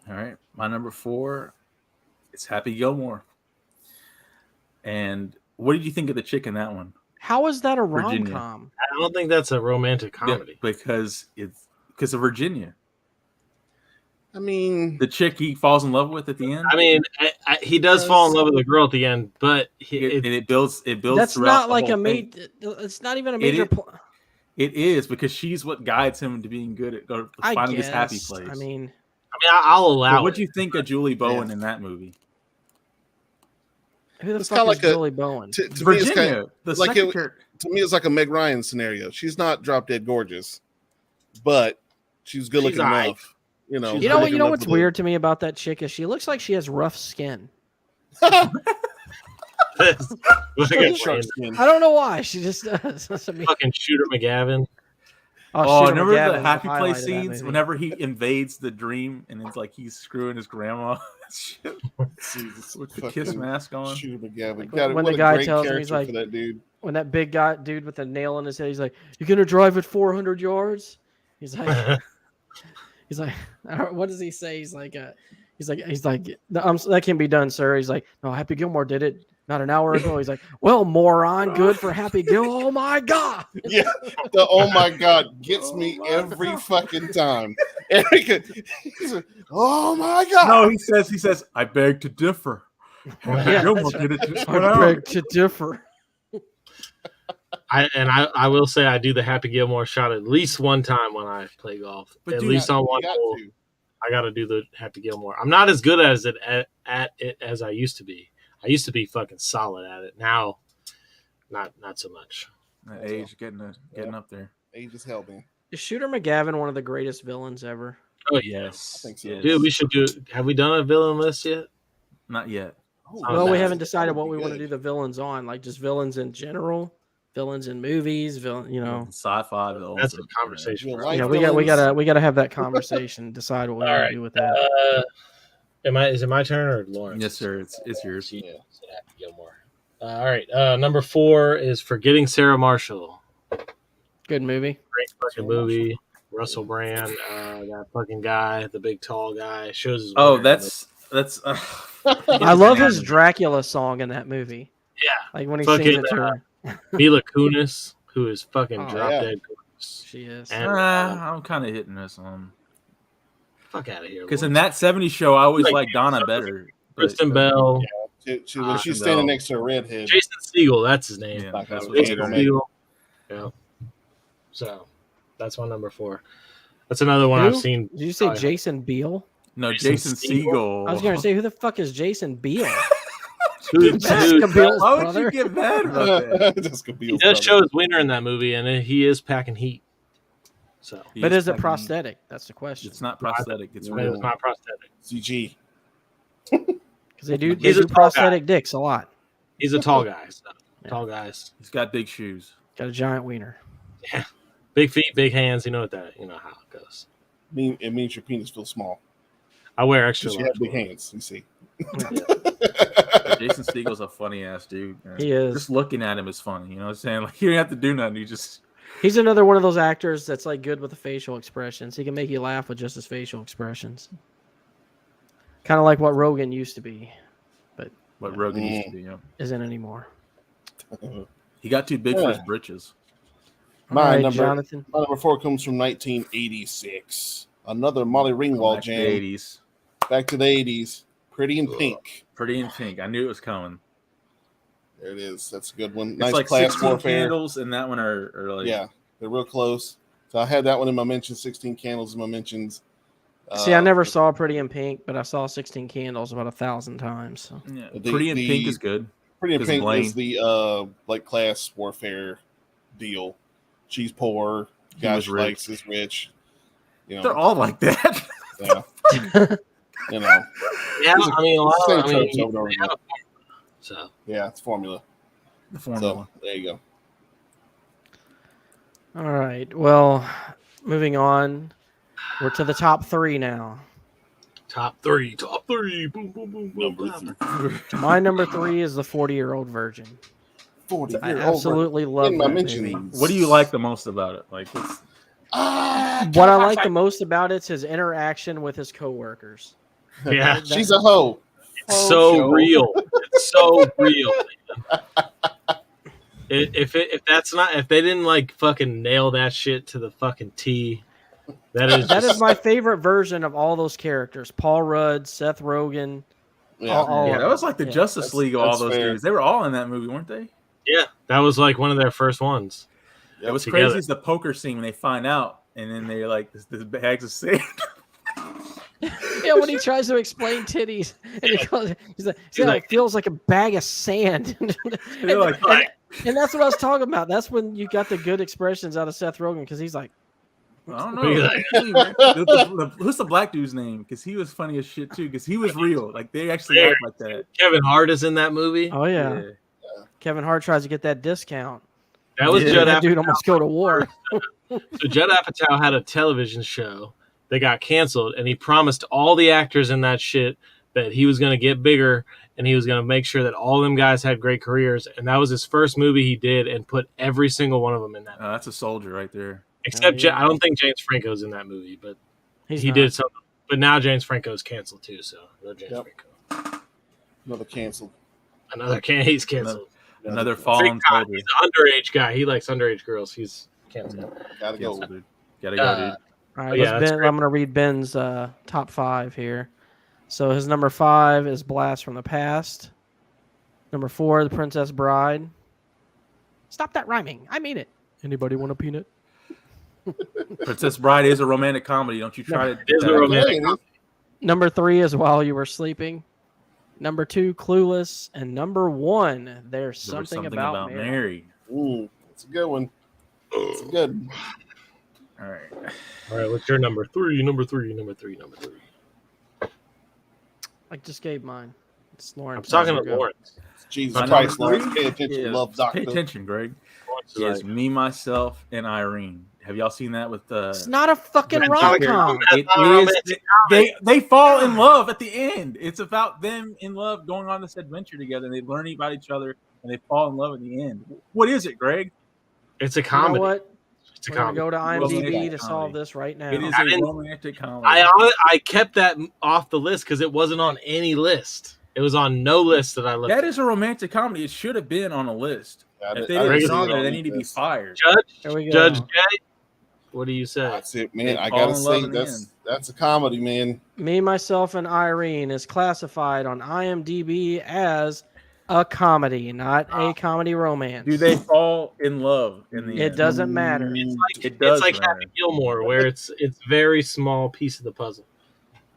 All right. My number 4 is Happy Gilmore. And what did you think of the chick in that one? How is that a rom-com? I don't think that's a romantic comedy. Yeah, because of Virginia. I mean, the chick he falls in love with at the end. I mean, he does fall in love with the girl at the end, but it builds. That's not like a major. It's not even a major. It is because she's what guides him to being good at finding his happy place. I mean, I'll allow. What do you think of Julie Bowen in that movie? Who the fuck is Julie Bowen? To Virginia. Me, it's like a Meg Ryan scenario. She's not drop dead gorgeous, but she's good looking enough. You know what's weird to me about that chick is she looks like she has rough skin. I don't know why. She just does. Fucking Shooter McGavin. Oh, remember the happy place scenes whenever he invades the dream and it's like he's screwing his grandma with the kiss mask on. Shooter McGavin. Like, when the guy tells him, he's like, that dude. When that big dude with the nail in his head, he's like, "You're gonna drive at 400 yards?" He's like, what does he say? He's like, that can't be done, sir. He's like, no, Happy Gilmore did it not an hour ago. He's like, well, moron, good for Happy Gilmore. Oh my god. Yeah, the oh my god gets me every fucking time. He's like, oh my god. No, he says, I beg to differ. Yeah, Gilmore did it just I beg to differ. I will say I do the Happy Gilmore shot at least one time when I play golf. But at least on one hole, I got to do the Happy Gilmore. I'm not as good as it at it as I used to be. I used to be fucking solid at it. Now, not so much. That age getting up there. Age is hell, man. Is Shooter McGavin one of the greatest villains ever? Oh yes, I think so. Yes. Dude, we should do. Have we done a villain list yet? Not yet. Well, we haven't decided what we want to do the villains on, like just villains in general. Villains in movies, sci-fi villains. That's a conversation. Yeah, we gotta have that conversation. Decide what we want to do with that. Is it my turn or Lawrence? Yes, sir. It's yours. Yeah, Happy Gilmore. All right. Number 4 is Forgetting Sarah Marshall. Good movie. Great fucking movie. Russell Brand, that fucking guy, the big tall guy, shows his. Oh, wiener. that's. I love his Dracula song in that movie. Yeah, like when he fucking, sings it to her. Mila Kunis, who is fucking drop yeah. dead gorgeous. She is. And, I'm kind of hitting this on. Fuck out of here. Because in that '70s show, I always liked Donna better. Kristen Bell. When she's standing next to a redhead. Jason Segel, that's his name. Yeah, that's what Jason Segel. Yeah. So that's my number 4. That's another one I've seen. Did you say Jason Biel? No, Jason Segel. I was going to say, who the fuck is Jason Biel? Jessica Biel's Why would brother? you get mad about that? He does show his wiener in that movie, and he is packing heat. So, but is it prosthetic? That's the question. It's not prosthetic. It's real. real. It's not prosthetic. CG. Because they do prosthetic dicks a lot. He's a tall guy. So. Yeah. Tall guys. He's got big shoes. Got a giant wiener. Yeah. Big feet, big hands. You know how it goes. It means your penis feels small. I wear extra. You have big hands. You see. Jason Segel's a funny ass dude. Man. He is. Just looking at him is funny. You know what I'm saying? Like, you don't have to do nothing. He's another one of those actors that's like good with the facial expressions. He can make you laugh with just his facial expressions. Kind of like what Rogan used to be, but Rogan used to be, yeah, isn't anymore. He got too big for his britches. My right, number Jonathan. My number 4 comes from 1986. Another Molly Ringwald jam. Back to the 80s. Pretty in Pink. Pretty in Pink. I knew it was coming. There it is. That's a good one. It's nice like class 16 warfare. Candles and that one are like... Yeah, they're real close. So I had that one in my mentions. 16 Candles in my mentions. See, I never saw Pretty in Pink, but I saw 16 Candles about 1,000 times. So. Yeah, Pretty in Pink is good. Pretty in Pink is the like class warfare deal. She's poor. Guy she likes is rich. You know, they're all like that. Yeah. You know. Yeah, I mean, a lot of so yeah, it's formula. The formula. So there you go. All right. Well, moving on. We're to the top 3 now. Top three. Boom, boom, boom. My number 3 is the 40-Year-Old Virgin. 40-year-old. I absolutely love that movie. What do you like the most about it? Like, what I like the most about it's his interaction with his coworkers. Yeah, she's a hoe. It's so real. It's so real. If they didn't like fucking nail that shit to the fucking T. That is my favorite version of all those characters. Paul Rudd, Seth Rogen. Yeah, that was like the Justice League of all those dudes. They were all in that movie, weren't they? Yeah, that was like one of their first ones. It was crazy is the poker scene when they find out, and then they're like, this bags of sand. Yeah, when he tries to explain titties, and he's like, it feels like a bag of sand. and that's what I was talking about. That's when you got the good expressions out of Seth Rogen, because he's like, I don't know. Who's the black dude's name? Because he was funny as shit too. Because he was real. Like they actually act like that. Kevin Hart is in that movie. Oh yeah. Kevin Hart tries to get that discount. That was Judd Apatow. Dude almost go to war. So Judd Apatow had a television show that got canceled, and he promised all the actors in that shit that he was going to get bigger, and he was going to make sure that all them guys had great careers. And that was his first movie he did, and put every single one of them in that. That's a soldier right there. Except I don't think James Franco's in that movie, but he did something. But now James Franco's canceled too, so no James Franco. Another canceled. He's canceled. Another fallen soldier. He's an underage guy. He likes underage girls. He's canceled. Gotta go, dude. Gotta go, dude. All right, I'm going to read Ben's top 5 here. So his number 5 is Blast from the Past. Number 4, The Princess Bride. Stop that rhyming. I mean it. Anybody want a peanut? Princess Bride is a romantic comedy. Don't you try to do that. A romantic comedy. Number 3 is While You Were Sleeping. Number 2, Clueless. And number 1, There's Something About Mary. Ooh, that's a good one. That's good. All right. What's your number 3? Number 3. I just gave mine. It's Lawrence. I'm talking to Lawrence. Jesus Christ, Lawrence. Pay attention. Love Doctor. Pay attention, Greg. It's Me, Myself, and Irene. Have y'all seen that with the? It's not a fucking rom-com. They fall in love at the end. It's about them in love going on this adventure together, and they learn about each other, and they fall in love at the end. What is it, Greg? It's a comedy. You know what? a We're gonna comedy. go to IMDb Romantic to solve this right now. It is I a didn't- romantic comedy. I kept that off the list because it wasn't on any list. It was on no list that I looked That at. is a romantic comedy. It should have been on a list. Yeah, If they I didn't didn't put it on see it there, on they the need to be list. fired. There we go. Judge Jay, what do you say? That's it, man. They I fall gotta in love say in the end. that's a comedy, man. Me, Myself, and Irene is classified on IMDb as a comedy, not a comedy romance. Do they fall in love in the It end? doesn't matter. It does It's like matter. Happy Gilmore, where it's very small piece of the puzzle.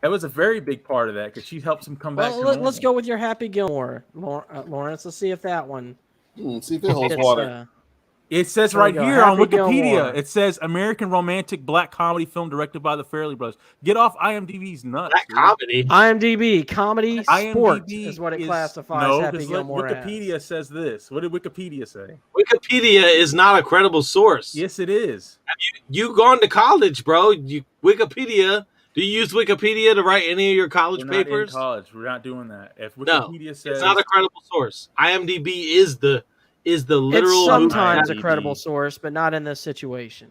That was a very big part of that because she helps him come back to Well, normal. let's go with your Happy Gilmore, Lawrence. Let's see if that one. See if it holds It's, water. It says There we right go. here on Happy Wikipedia, Gilmore. it says American romantic black comedy film directed by the Farrelly brothers. Get off IMDb's nuts. That dude. comedy. IMDb comedy sport IMDb is what it is- classifies no, Happy 'cause Gilmore Wikipedia as. says this. What did Wikipedia say? Wikipedia is not a credible source. Yes, it is. You gone to college, bro. Wikipedia. Do you use Wikipedia to write any of your college We're not in papers? college. We're not doing that. If No, Wikipedia says it's not a credible source. IMDb is the literal. It's sometimes a IMDb. credible source, but not in this situation.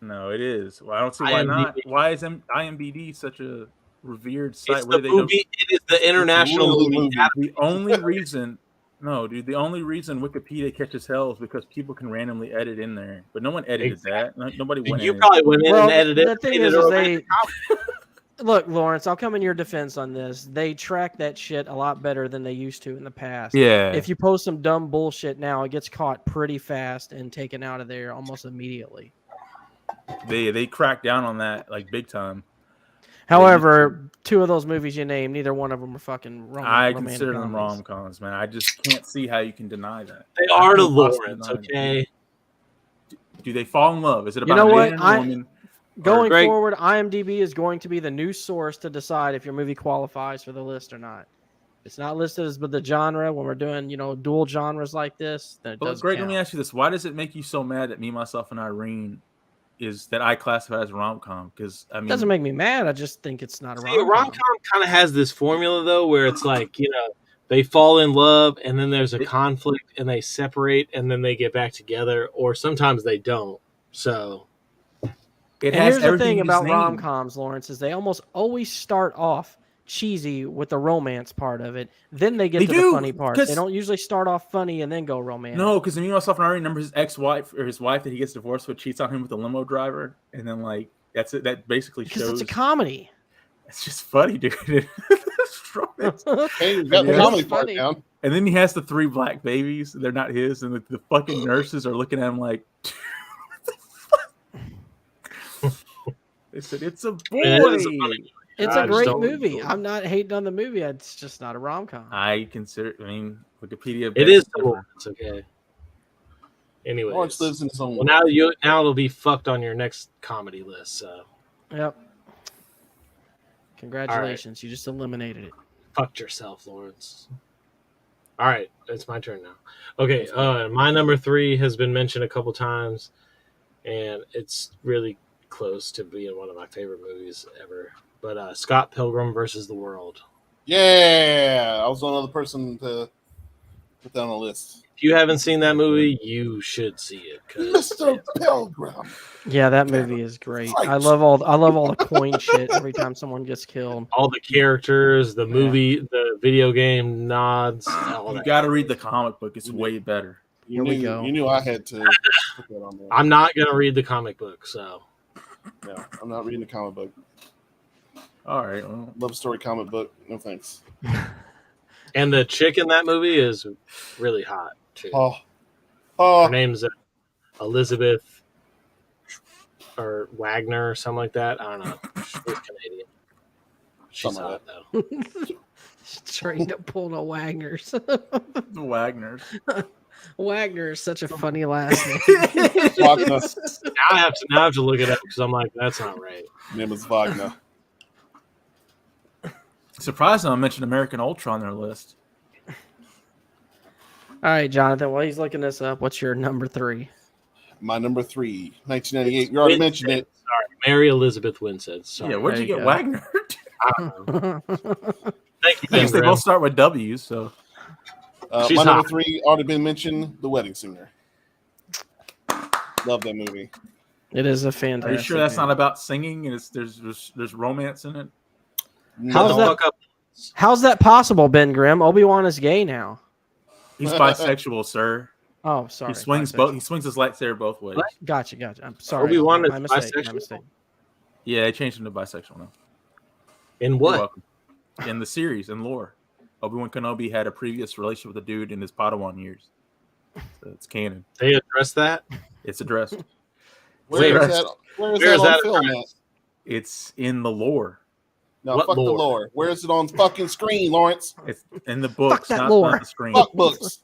no, it is. Well, I don't see why not. IMDb. Why is IMDb such a revered site? It's Where the they don't? movie. It is the international literally movie. movie. The only reason, no, dude, the only reason Wikipedia catches hell is because people can randomly edit in there. But no one edited that. Nobody went You in. probably went in Well, and edited. the thing made is it a they romantic comedy. look, Lawrence. I'll come in your defense on this. They track that shit a lot better than they used to in the past. Yeah. If you post some dumb bullshit now, it gets caught pretty fast and taken out of there almost immediately. They crack down on that like big time. However, two of those movies you named, neither one of them are fucking I romantic consider them comedies. rom-coms, man. I just can't see how you can deny that. They I are to can't possibly Lawrence, deny that. okay? Do they fall in love? Is it You about know a what? man and a woman? Going Greg- forward, IMDb is going to be the new source to decide if your movie qualifies for the list or not. It's not listed as the genre when we're doing, dual genres like this. Then it But does Greg, count. let me ask you this: why does it make you so mad that Me, Myself, and Irene is that I classify as rom-com? Because I mean, It doesn't make me mad. I just think it's not a See, rom-com. rom-com kind of has this formula though, where it's like they fall in love and then there's a conflict and they separate and then they get back together, or sometimes they don't. So it And has here's the everything thing you about just named. rom-coms, Lawrence, is they almost always start off cheesy with the romance part of it. Then they get They to do, the funny part. 'cause- They don't usually start off funny and then go romantic. No, because Me, Myself, and Irene, remember his ex-wife or his wife that he gets divorced with cheats on him with a limo driver, and then like that's it. That basically because shows it's a comedy. it's just funny, dude. It's romance. Hey, you got the Yeah. comedy It's part funny. down. And then he has the 3 black babies. They're not his, and the fucking nurses are looking at him like, "What the fuck?" They said, "It's a boy." it is a funny It's I a just great don't- movie. I'm not hating on the movie. It's just not a rom-com. I Wikipedia. it is bets to different. Lawrence, okay. Anyways, Lawrence lives in his own well, world. now it'll be fucked on your next comedy list. So Yep. Congratulations. You just eliminated it. fucked yourself, Lawrence. All right, it's my turn now. Okay, my number 3 has been mentioned a couple times, and it's really close to being one of my favorite movies ever. But Scott Pilgrim versus the World. Yeah, I was one other person to put that on the list. If you haven't seen that movie, you should see it. 'Cause Mr. Pilgrim. Yeah, that movie is great. Fight. I love all the coin shit every time someone gets killed. all the characters, the movie, the video game nods, all You that. got to read the comic book. It's way better. Here we go. You knew I had to put that on there. I'm not gonna read the comic book, so No, I'm not reading the comic book. All right. Well, Love story comic book. No thanks. and the chick in that movie is really hot too. Oh, Her name's Elizabeth or Wagner or something like that. I don't know. She's Canadian. She's Something hot like though. Straight up pulling a Wagner's. the Wagners. Wagner is such a funny last name. Wagner. Now I have to look it up because I'm like, that's not right. Name is Wagner. Surprising, I mentioned American Ultra on their list. All right, Jonathan. While he's looking this up, what's your number 3? My number 3, 1998. We already mentioned it. Sorry, Mary Elizabeth Winstead. Sorry. Yeah, where'd There you you get go. Wagner? I don't know. Thank you, I guess they Ben both start with W's, so She's My number hot. 3 already been mentioned. The Wedding Singer. Love that movie. It is a fantastic. Are you sure that's not about singing and there's romance in it? How's that possible, Ben Grimm? Obi-Wan is gay now. He's bisexual, sir. Oh, sorry. He swings both. He swings his lightsaber both ways. What? Gotcha. I'm sorry. Obi-Wan is my mistake. bisexual? My mistake. Yeah, they changed him to bisexual now. In what? In the series, in lore. Obi-Wan Kenobi had a previous relationship with a dude in his Padawan years. So it's canon. They addressed that? It's addressed. Where is that on film at? It's in the lore. No, fuck the lore. Where is it on fucking screen, Lawrence? It's in the books, not the screen. Fuck books.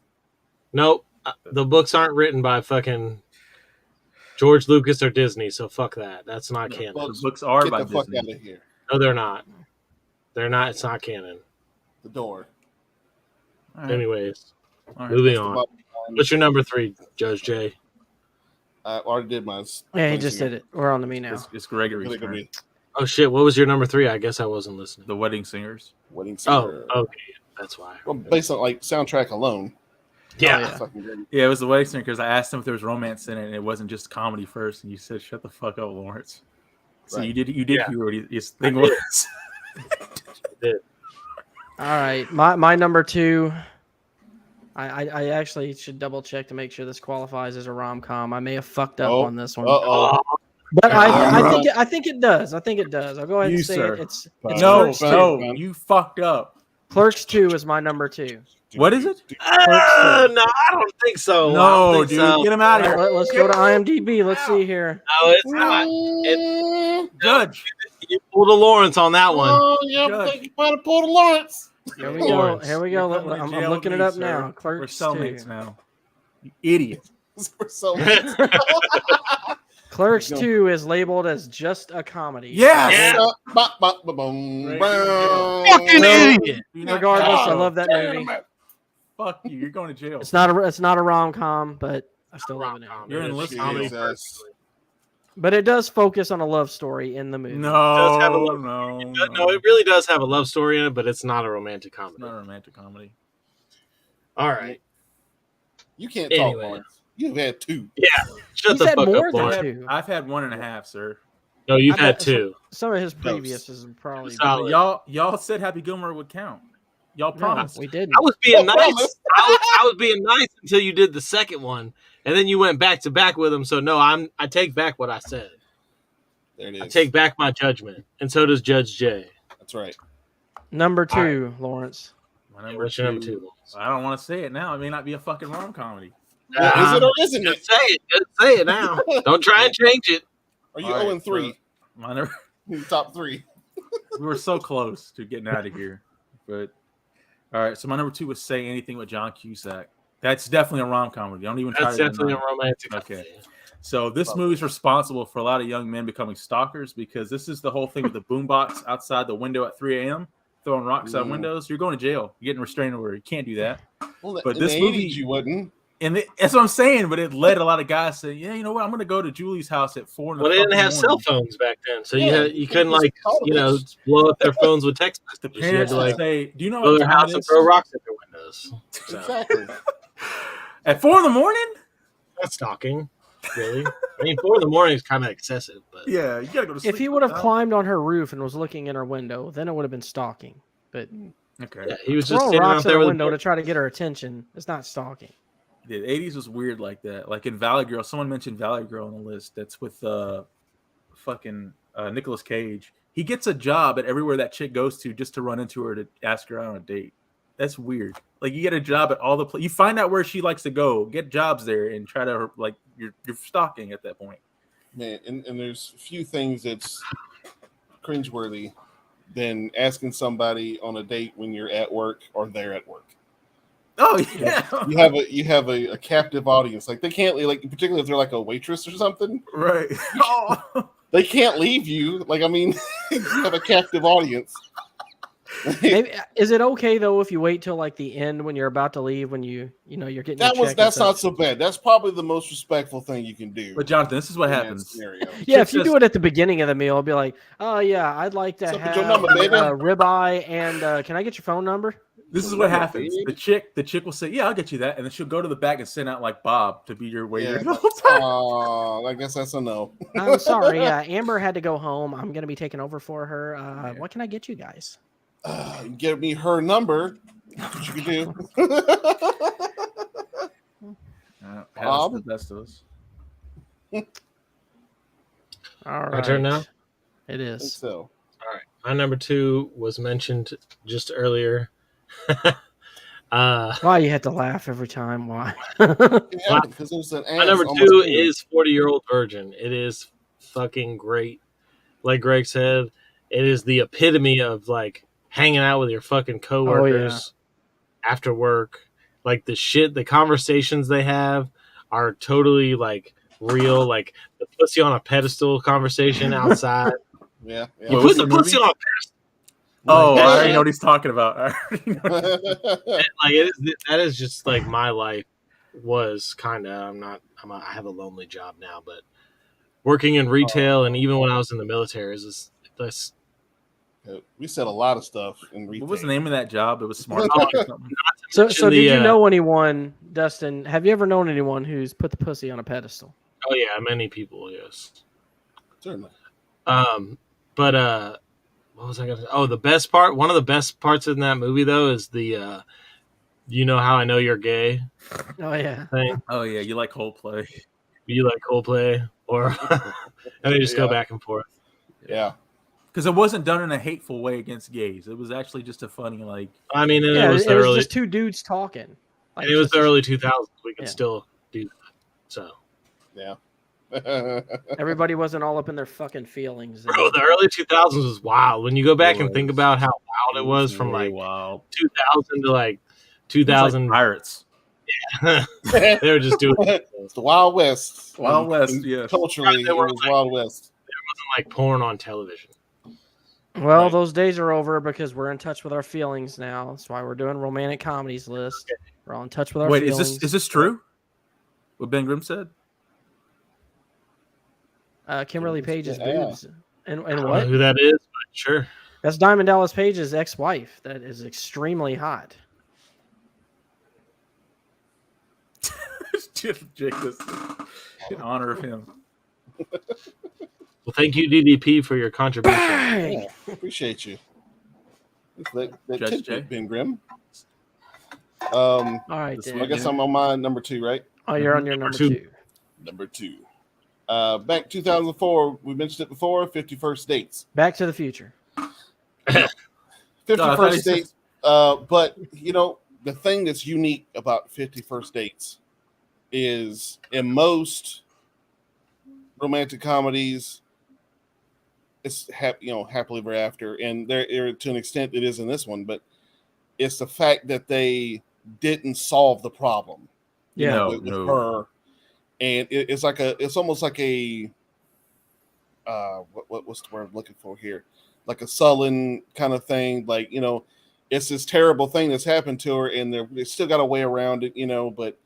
Nope. The books aren't written by fucking George Lucas or Disney, so fuck that. That's not canon. The books are Get by the fuck Disney. out of here. No, they're not. They're not. It's not canon. The door. All right. Anyways, All right. moving on. What's your number 3, Judge J? I already did mine. Yeah, he just did it. We're on to me now. It's Gregory's turn. Oh shit! What was your number 3? I guess I wasn't listening. The Wedding Singers. Wedding Singer. Oh, okay. That's why. Well, based on like soundtrack alone. Yeah. Fucking great. Yeah, it was The Wedding Singer because I asked him if there was romance in it, and it wasn't just comedy first. And you said, "Shut the fuck up, Lawrence." So Right. you did hear what his thing was. All right, my number 2. I actually should double check to make sure this qualifies as a rom-com. I may have fucked up on this one. But I think it does. I think it does. I'll go ahead and say it. It's no, Clerks 2. you fucked up. Clerks 2 is my number 2. What is it? No, I don't think so. No, dude, get him out of here. Let's go to IMDb. Let's see here. No, it's not. Judge. You pulled a Lawrence on that one. Oh, yeah, I think you might have pulled a Lawrence. Here we go. Here we go. I'm looking it up now. Clerks 2. We're cellmates now. You idiot. We're cellmates. Clerks 2 is labeled as just a comedy. Yes. Fucking idiot. Regardless, I love that movie. Fuck you. You're going to jail. It's not a rom-com, but I still love it. You're in comedy. But it does focus on a love story in the movie. No, no, it really does have a love story in it, but it's not a romantic comedy. It's not a romantic comedy. All right. You can't talk, Lawrence. You've had 2. Yeah. Shut the fuck up, Lawrence. I've had 1.5, sir. No, you've had 2. Some of his previous is probably y'all said Happy Gilmore would count. Y'all promised. We didn't. I was being nice. I was being nice until you did the second one, and then you went back to back with him. So no, I take back what I said. There it is. I take back my judgment, and so does Judge J. That's right. Number 2, Lawrence. What's your number 2, Lawrence? I don't want to say it now. It may not be a fucking rom comedy. Well, is it or isn't it? Just say it. Just say it now. Don't try and change it. Are you 0-3? My number. Top 3. We were so close to getting out of here, but all right. So my number 2 was Say Anything with John Cusack. That's definitely a rom comedy. Don't even try. That's definitely a romantic. Okay. So this movie is responsible for a lot of young men becoming stalkers because this is the whole thing with the boombox outside the window at 3 a.m. throwing rocks out windows. You're going to jail. You're getting restraining order. You can't do that. Well, but in this the movie, 80s you wouldn't. And that's what I'm saying. But it led a lot of guys to say, yeah, you know what? I'm going to go to Julie's house at 4 in the Well, they didn't have cell phones back then, so you couldn't blow up their phones with text messages. The parents you had to, say, "Do you know go what to their house and throw rocks at their windows?" So. Exactly. At 4 in the morning? That's stalking, really. I mean, 4 in the morning is kind of excessive, but yeah, you gotta go to sleep. If he would have climbed on her roof and was looking in her window, then it would have been stalking. But okay, yeah, he was just throwing sitting rocks out at there her with window to try to get her attention. It's not stalking. The 80s was weird like that. Like in Valley Girl, someone mentioned Valley Girl on the list. That's with fucking Nicolas Cage. He gets a job at everywhere that chick goes to just to run into her to ask her out on a date. That's weird. Like you get a job at all the you find out where she likes to go, get jobs there, and try to like you're stalking at that point. Man, and there's few things that's cringeworthy than asking somebody on a date when you're at work or they're at work. Oh yeah, you have a captive audience. Like they can't like, particularly if they're like a waitress or something. Right. They can't leave you. Like I mean, you have a captive audience. Maybe, is it okay though if you wait till like the end when you're about to leave when you're getting that's not so bad. That's probably the most respectful thing you can do. But Jonathan, this is what happens. Yeah, if you do it at the beginning of the meal, I'll be like, oh yeah, I'd like to have your number, baby. Ribeye and can I get your phone number? This is what happens. The chick will say, "Yeah, I'll get you that," and then she'll go to the back and send out like Bob to be your waiter. Oh, I guess that's a no. I'm sorry. Amber had to go home. I'm gonna be taking over for her. What can I get you guys? Give me her number. That's what you can do. Bob, the best of us. All right. My turn now. It is. So, all right. My number 2 was mentioned just earlier. Why you had to laugh every time? Why? because it was an my number 2 is 40-Year-Old Virgin. It is fucking great. Like Greg said, it is the epitome of like hanging out with your fucking coworkers after work. Like the conversations they have are totally like real. Like the pussy on a pedestal conversation outside. Yeah. You put the pussy on a pedestal. Oh, I already know what he's talking about. Like that is just like my life was kind of. I have a lonely job now, but working in retail and even when I was in the military is this. We said a lot of stuff in retail. What was the name of that job? It was smart. So did you know anyone, Dustin? Have you ever known anyone who's put the pussy on a pedestal? Oh yeah, many people. Yes, certainly. But what was I gonna say? Oh, the best part. One of the best parts in that movie though is the you know how I know you're gay. Oh yeah. Thing. Oh yeah, you like Coldplay. You like Coldplay, or and they just go back and forth. Yeah. Because it wasn't done in a hateful way against gays. It was actually just a funny, like. I mean, it was just two dudes talking. Like, and it was the early 2000s. We could still do that. So. Yeah. Everybody wasn't all up in their fucking feelings. Bro, the early 2000s was wild. When you go back and think about how wild it was from like 2000 to like 2000. Like pirates. Yeah. They were just doing it. It's the Wild West. Wild West, yeah. Culturally, it was like, Wild West. There wasn't like porn on television. Well, those days are over because we're in touch with our feelings now. That's why we're doing romantic comedies list. We're all in touch with our feelings. Wait, is this true? What Ben Grimm said? Kimberly Page's boobs. And I don't what? know who that is, but sure. That's Diamond Dallas Page's ex-wife. That is extremely hot. Jake, in honor of him. Well, thank you, DDP, for your contribution. Yeah, appreciate you. That Ben Grimm. All right, I guess I'm on my number 2, right? Oh, you're on your number 2. Number 2. Back 2004, we mentioned it before, 51st Dates. Back to the Future. 51st Dates. But, you know, the thing that's unique about 51st Dates is in most romantic comedies, it's happily ever after, and there to an extent it is in this one, but it's the fact that they didn't solve the problem. With her, and it's almost like a what's the word I'm looking for here? Like a sullen kind of thing. Like, it's this terrible thing that's happened to her, and they still got a way around it, but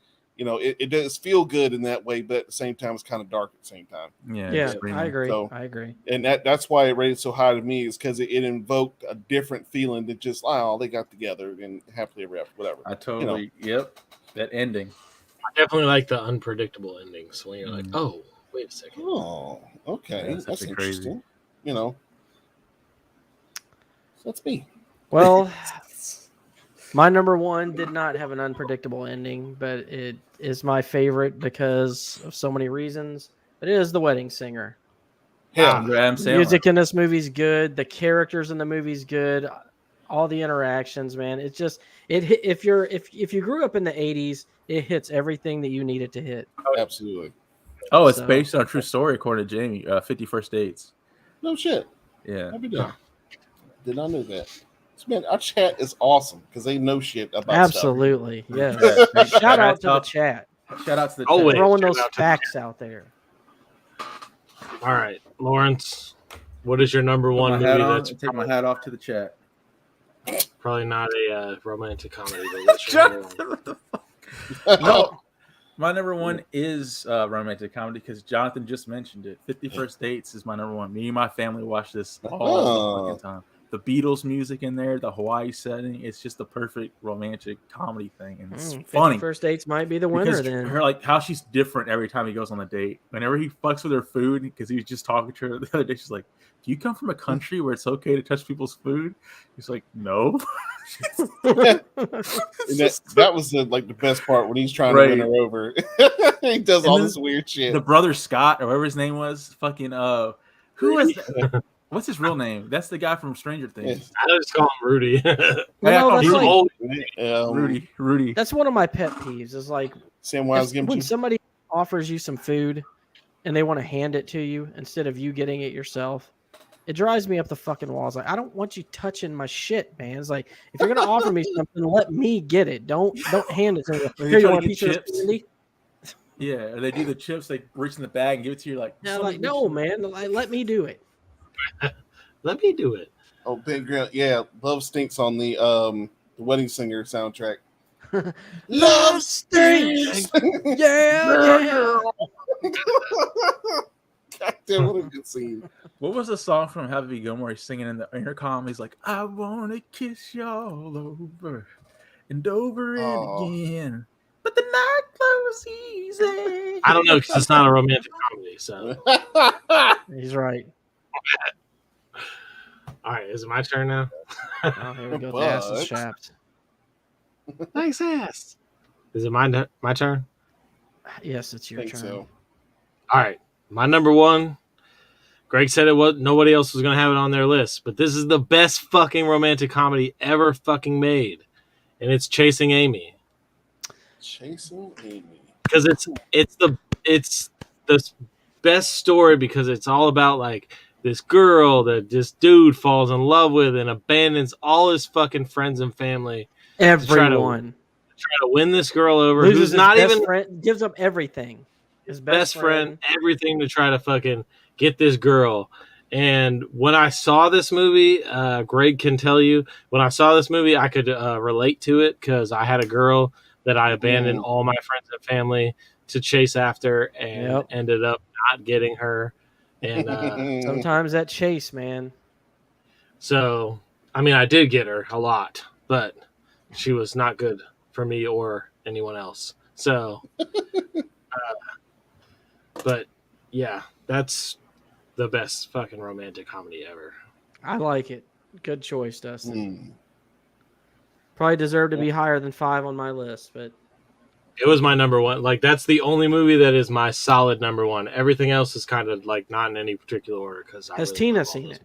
it does feel good in that way, but at the same time, it's kind of dark at the same time. Yeah, I agree. So, I agree. And that's why it rated so high to me, is because it invoked a different feeling than just, they got together and happily ever after, whatever. I totally, yep, that ending. I definitely like the unpredictable endings when you're like, oh, wait a second. Oh, okay. That's interesting. Crazy. That's me. Well, my number 1 did not have an unpredictable ending, but it is my favorite because of so many reasons. But it is The Wedding Singer. Yeah, the music in this movie's good. The characters in the movie's good. All the interactions, man. It's just if you grew up in the 80s, it hits everything that you need it to hit. Oh, absolutely. Oh, it's based on a true story, according to Jamie. 51st Dates. No shit. Yeah. Did not know that. Man, our chat is awesome because they know shit about absolutely stuff. Yeah. Shout out to the chat. Shout out to the chat. Throwing those facts out there. All right, Lawrence, what is your number 1 movie? That's take my hat off to the chat. Probably not a romantic comedy. But no, my number 1 is romantic comedy because Jonathan just mentioned it. 51st Dates is my number 1. Me and my family watch this all the fucking time. the Beatles music in there, the Hawaii setting. It's just the perfect romantic comedy thing, and it's funny. First Dates might be the winner because then. her how she's different every time he goes on a date. Whenever he fucks with her food, because he was just talking to her the other day, she's like, "Do you come from a country where it's okay to touch people's food?" He's like, "No." that was the best part when he's trying to win her over. He does all this weird shit. The brother Scott or whatever his name was, fucking who was that? What's his real name? That's the guy from Stranger Things. I just call him Rudy. Rudy. That's one of my pet peeves. Is like when somebody offers you some food and they want to hand it to you instead of you getting it yourself. It drives me up the fucking walls. Like, I don't want you touching my shit, man. It's like, if you're gonna offer me something, let me get it. Don't hand it to me. Here, you want a piece of candy? Yeah, or they do the chips. They reach in the bag and give it to you. Like, no, man. Let me do it. Let me do it. Oh, Big Grill. Yeah, Love Stinks on the Wedding Singer soundtrack. Love Stinks. Yeah. God damn, what a good scene. What was the song from Happy Gilmore? He's singing in the intercom. He's like, "I want to kiss you all over and over and again. But the night flows easy." I don't know, because it's not a romantic comedy. So he's right. All right, is it my turn now? Oh, here we go. The ass is chapped. Thanks, ass. Is it my turn? Yes, it's your turn. So. All right, my number one. Greg said it was nobody else was going to have it on their list, but this is the best fucking romantic comedy ever fucking made, and it's Chasing Amy. Chasing Amy. Because it's the best story, because it's all about like this girl that this dude falls in love with and abandons all his fucking friends and family. Everyone. To try to win this girl over, Loses who's not even friend, gives up everything. His best friend, everything to try to fucking get this girl. And when I saw this movie, Greg can tell you, when I saw this movie, I could relate to it, because I had a girl that I abandoned all my friends and family to chase after, and ended up not getting her. And sometimes that chase, man. So, I mean, I did get her a lot, but she was not good for me or anyone else. So, but yeah, that's the best fucking romantic comedy ever. I like it. Good choice, Dustin. Probably deserved to be higher than 5 on my list, but it was my number one. Like, that's the only movie that is my solid number one. Everything else is kind of like not in any particular order. Has Tina seen it?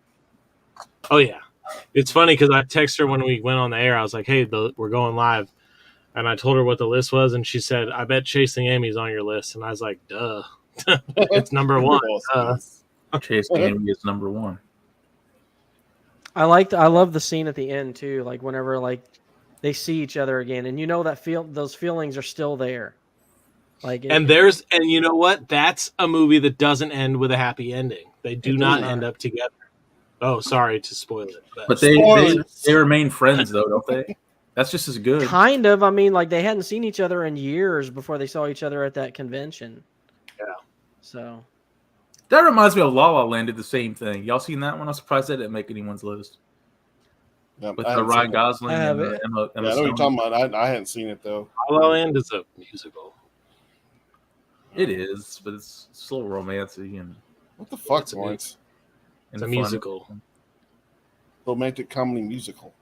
Oh yeah, it's funny because I texted her when we went on the air. I was like, "Hey, we're going live," and I told her what the list was, and she said, "I bet Chasing Amy's on your list." And I was like, "Duh, it's number one." Chasing Amy is number one. I love the scene at the end too. Like whenever like they see each other again, and you know that those feelings are still there. Like, and you know what? That's a movie that doesn't end with a happy ending. They do not end up together. Oh, sorry to spoil it. But they remain friends though, don't they? That's just as good. Kind of. I mean, like they hadn't seen each other in years before they saw each other at that convention. Yeah. So that reminds me of La La Land did the same thing. Y'all seen that one? I'm surprised that didn't make anyone's list. Yep, with Ryan Gosling and Emma I know what you're talking about. I hadn't seen it though. La La Land is a musical. It is, but it's so romantic and what the fuck, Lawrence? It's a musical. Romantic comedy musical.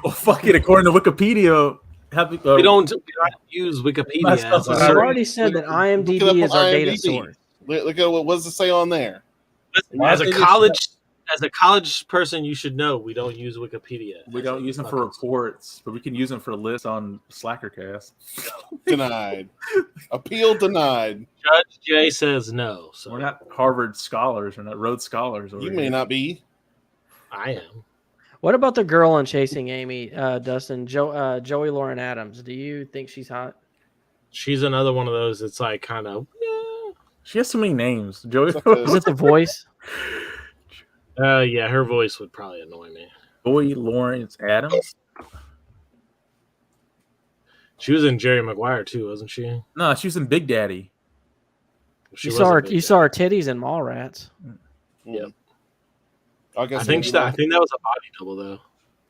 Oh fuck it! According to Wikipedia, we don't use Wikipedia. I've already said that IMDb is our data source. Look at what does it say on there. As a college person, you should know we don't use Wikipedia. We don't use them for reports, but we can use them for lists on Slackercast. Denied. Appeal denied. Judge Jay says no. So we're not Harvard scholars. We're not Rhodes scholars. You may not be. I am. What about the girl in Chasing Amy, Dustin? Joey Lauren Adams. Do you think she's hot? She's another one of those that's like kind of. She has so many names. Joey. Is it the voice? Yeah, her voice would probably annoy me. Joey Lawrence Adams. She was in Jerry Maguire too, wasn't she? No, she was in Big Daddy. You saw her titties in Mallrats. Yep. I guess I think that was a body double though.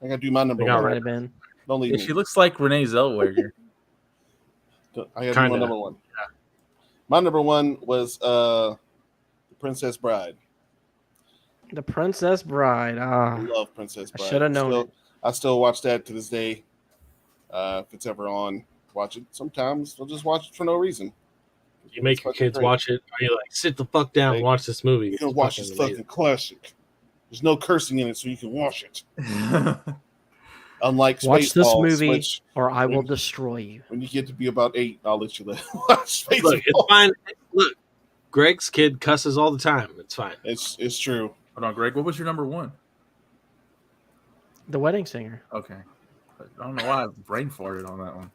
I gotta do my number Might one. have been. Don't leave me. She looks like Renee Zellweger. I gotta do my number one. Yeah. My number one was The Princess Bride. The Princess Bride. I love Princess Bride. I should have known it. I still watch that to this day. If it's ever on, watch it. Sometimes I'll just watch it for no reason. You make your kids watch it. Are you like, sit the fuck down and watch this movie? You can watch this fucking classic. There's no cursing in it, so you can watch it. Unlike watch this movie, which, or I will destroy you. When you get to be about 8, I'll let you watch Spaceballs. Look, it's fine. Look, Greg's kid cusses all the time. It's fine. It's true. Hold on, Greg. What was your number one? The Wedding Singer. Okay. I don't know why I brain farted on that one.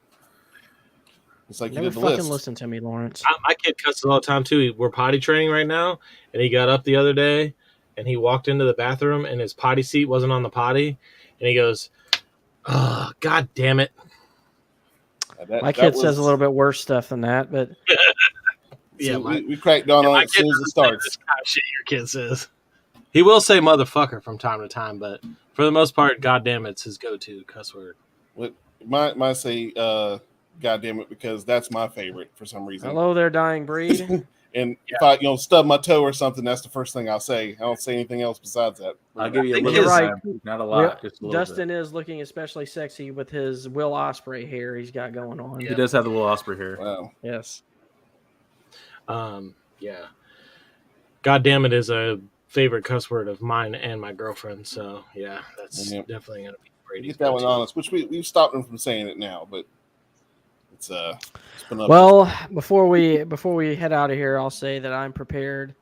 It's like you never fucking listen to me, Lawrence. My kid cusses all the time too. We're potty training right now, and he got up the other day, and he walked into the bathroom, and his potty seat wasn't on the potty, and he goes, "Oh, God damn it!" My kid says a little bit worse stuff than that, but yeah, we cracked down on it as soon as it starts. This kind of shit your kid says. He will say "motherfucker" from time to time, but for the most part, "God damn it's his go-to cuss word. My say "God damn it" because that's my favorite for some reason. Hello there, dying breed. And if I stub my toe or something, that's the first thing I'll say. I don't say anything else besides that. I'll give you a little right. Not a lot. Just a Dustin is looking especially sexy with his Will Ospreay hair he's got going on. He does have the Will Ospreay hair. Wow. Yes. Yeah. God damn it is a favorite cuss word of mine and my girlfriend. So yeah, that's definitely gonna be Brady's. Get that one honest, which we've stopped him from saying it now, but it's been up. Well, before we head out of here, I'll say that I'm prepared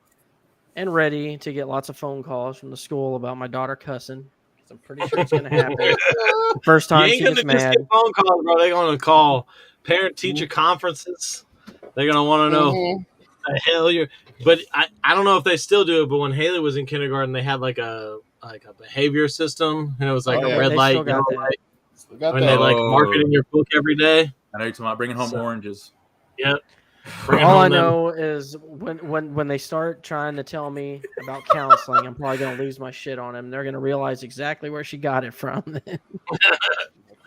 and ready to get lots of phone calls from the school about my daughter cussing. Because I'm pretty sure it's gonna happen. The first time she gets mad. Get phone calls, bro. They're gonna call parent-teacher conferences. They're gonna want to know the hell you're. But I don't know if they still do it. But when Haley was in kindergarten, they had like a behavior system, and it was like a red light, yellow light. When they like mark it in your book every day. I know you're talking about bringing home oranges. Yep. All I know is when they start trying to tell me about counseling, I'm probably going to lose my shit on them. They're going to realize exactly where she got it from.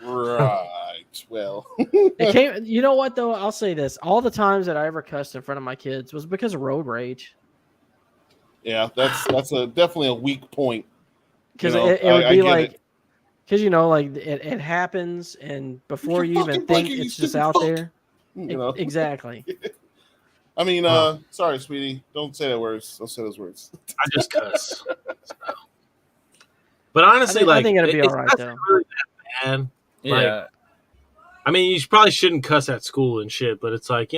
Right. Well, it came. You know what though? I'll say this: all the times that I ever cussed in front of my kids was because of road rage. Yeah, that's definitely a weak point. Because it would be like, because like it happens, and before you even think, it's just out there. Exactly. I mean, sorry, sweetie. Don't say that words. Don't say those words. I just cuss. So. But honestly, I think it'll be all right though. Really that bad. Yeah. I mean, you probably shouldn't cuss at school and shit, but it's like,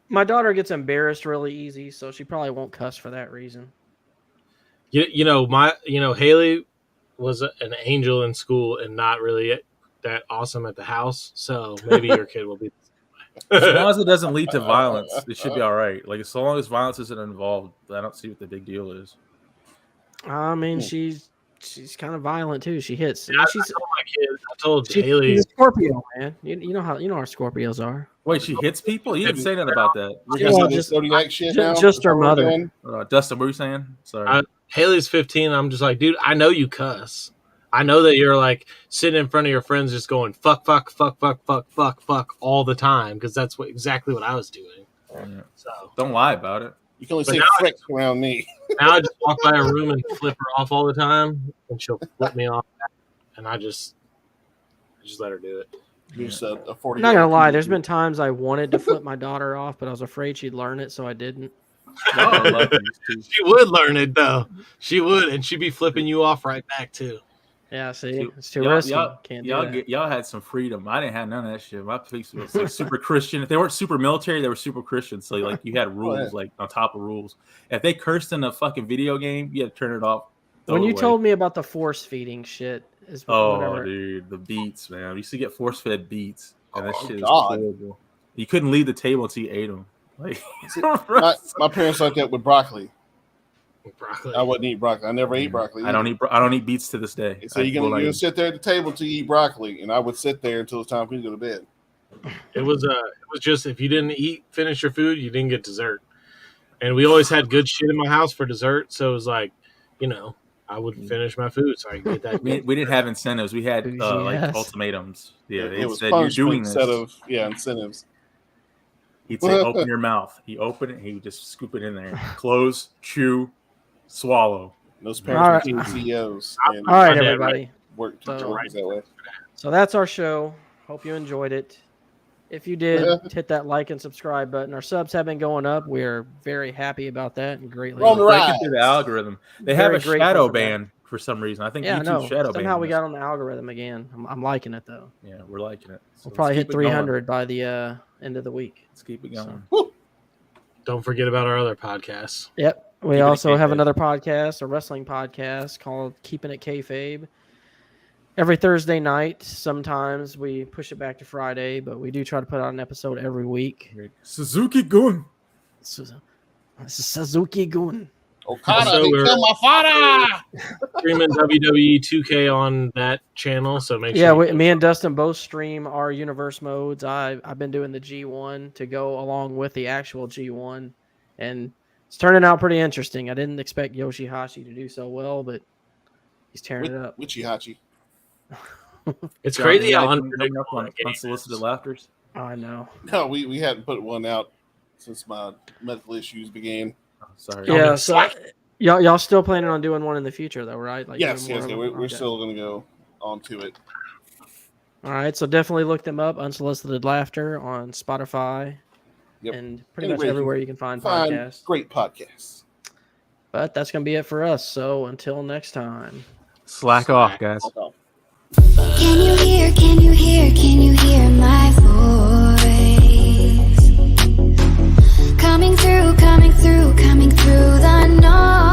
my daughter gets embarrassed really easy, so she probably won't cuss for that reason. Haley was an angel in school and not really that awesome at the house. So maybe your kid will be. As long as it doesn't lead to violence, it should be all right. Like, so long as violence isn't involved, I don't see what the big deal is. I mean, she's kind of violent too. She hits. Yeah, I told my kid. I told Haley. She's a Scorpio, man. You know how our Scorpios are. Wait, she hits people? You didn't say nothing about that. Just her mother. Dustin, what were you saying? Sorry. Haley's 15. I'm just like, dude, I know you cuss. I know that you're like sitting in front of your friends just going fuck, fuck, fuck, fuck, fuck, fuck, fuck all the time because that's exactly what I was doing. So don't lie about it. You can only say frick around me. Now I just walk by a room and flip her off all the time, and she'll flip me off, and I just let her do it. You're just a 40. I'm not gonna lie. There's been times I wanted to flip my daughter off, but I was afraid she'd learn it, so I didn't. She would learn it though. She would, and she'd be flipping you off right back too. Yeah, see, it's too risky. Y'all had some freedom. I didn't have none of that shit. My police was like super Christian. If they weren't super military, they were super Christian. So like you had rules, like on top of rules. If they cursed in a fucking video game, you had to turn it off. When you told me about the force feeding shit, dude, the beats, man. I used to get force fed beats, and that shit is horrible. You couldn't leave the table until you ate them. Like my parents like that with broccoli. Broccoli. I wouldn't eat broccoli. I never ate broccoli. I don't eat beets to this day. So you're gonna sit there at the table until you eat broccoli, and I would sit there until it's time for you to go to bed. It was just if you didn't finish your food, you didn't get dessert. And we always had good shit in my house for dessert, so it was like, I would finish my food so I can get that. We didn't have incentives. We had like ultimatums. Yeah, it was said you're doing this. Instead of incentives. He'd say, "Open your mouth." He opened it. He would just scoop it in there. Close, chew, swallow. Those parents became CEOs. All right, everybody. Worked that way. So that's our show. Hope you enjoyed it. If you did, hit that like and subscribe button. Our subs have been going up. We're very happy about that and greatly. Thank you to the algorithm. They have a shadow ban for some reason. I think YouTube shadow ban. Somehow we got on the algorithm again. I'm liking it though. Yeah, we're liking it. So we'll probably hit 300 by the end of the week. Let's keep it going. So. Don't forget about our other podcasts. Yep. We also have another podcast, a wrestling podcast called Keeping It Kayfabe. Every Thursday night. Sometimes we push it back to Friday, but we do try to put out an episode every week. Suzuki-gun. Suzuki-gun. Okada, he killed my father. Streaming WWE 2K on that channel, so make sure. Me and Dustin both stream our universe modes. I've been doing the G1 to go along with the actual G1, and it's turning out pretty interesting. I didn't expect Yoshihashi to do so well, but he's tearing it up. Wichihachi. It's crazy how unsolicited laughters. I know. No, we hadn't put one out since my medical issues began. Oh, sorry. Yeah, so y'all still planning on doing one in the future, though, right? Like yes. We're still going to go on to it. All right, so definitely look them up. Unsolicited Laughter on Spotify and pretty much everywhere you can find podcasts. Great podcasts. But that's going to be it for us. So until next time. Slack off, guys. Can you hear my voice? Coming through the noise.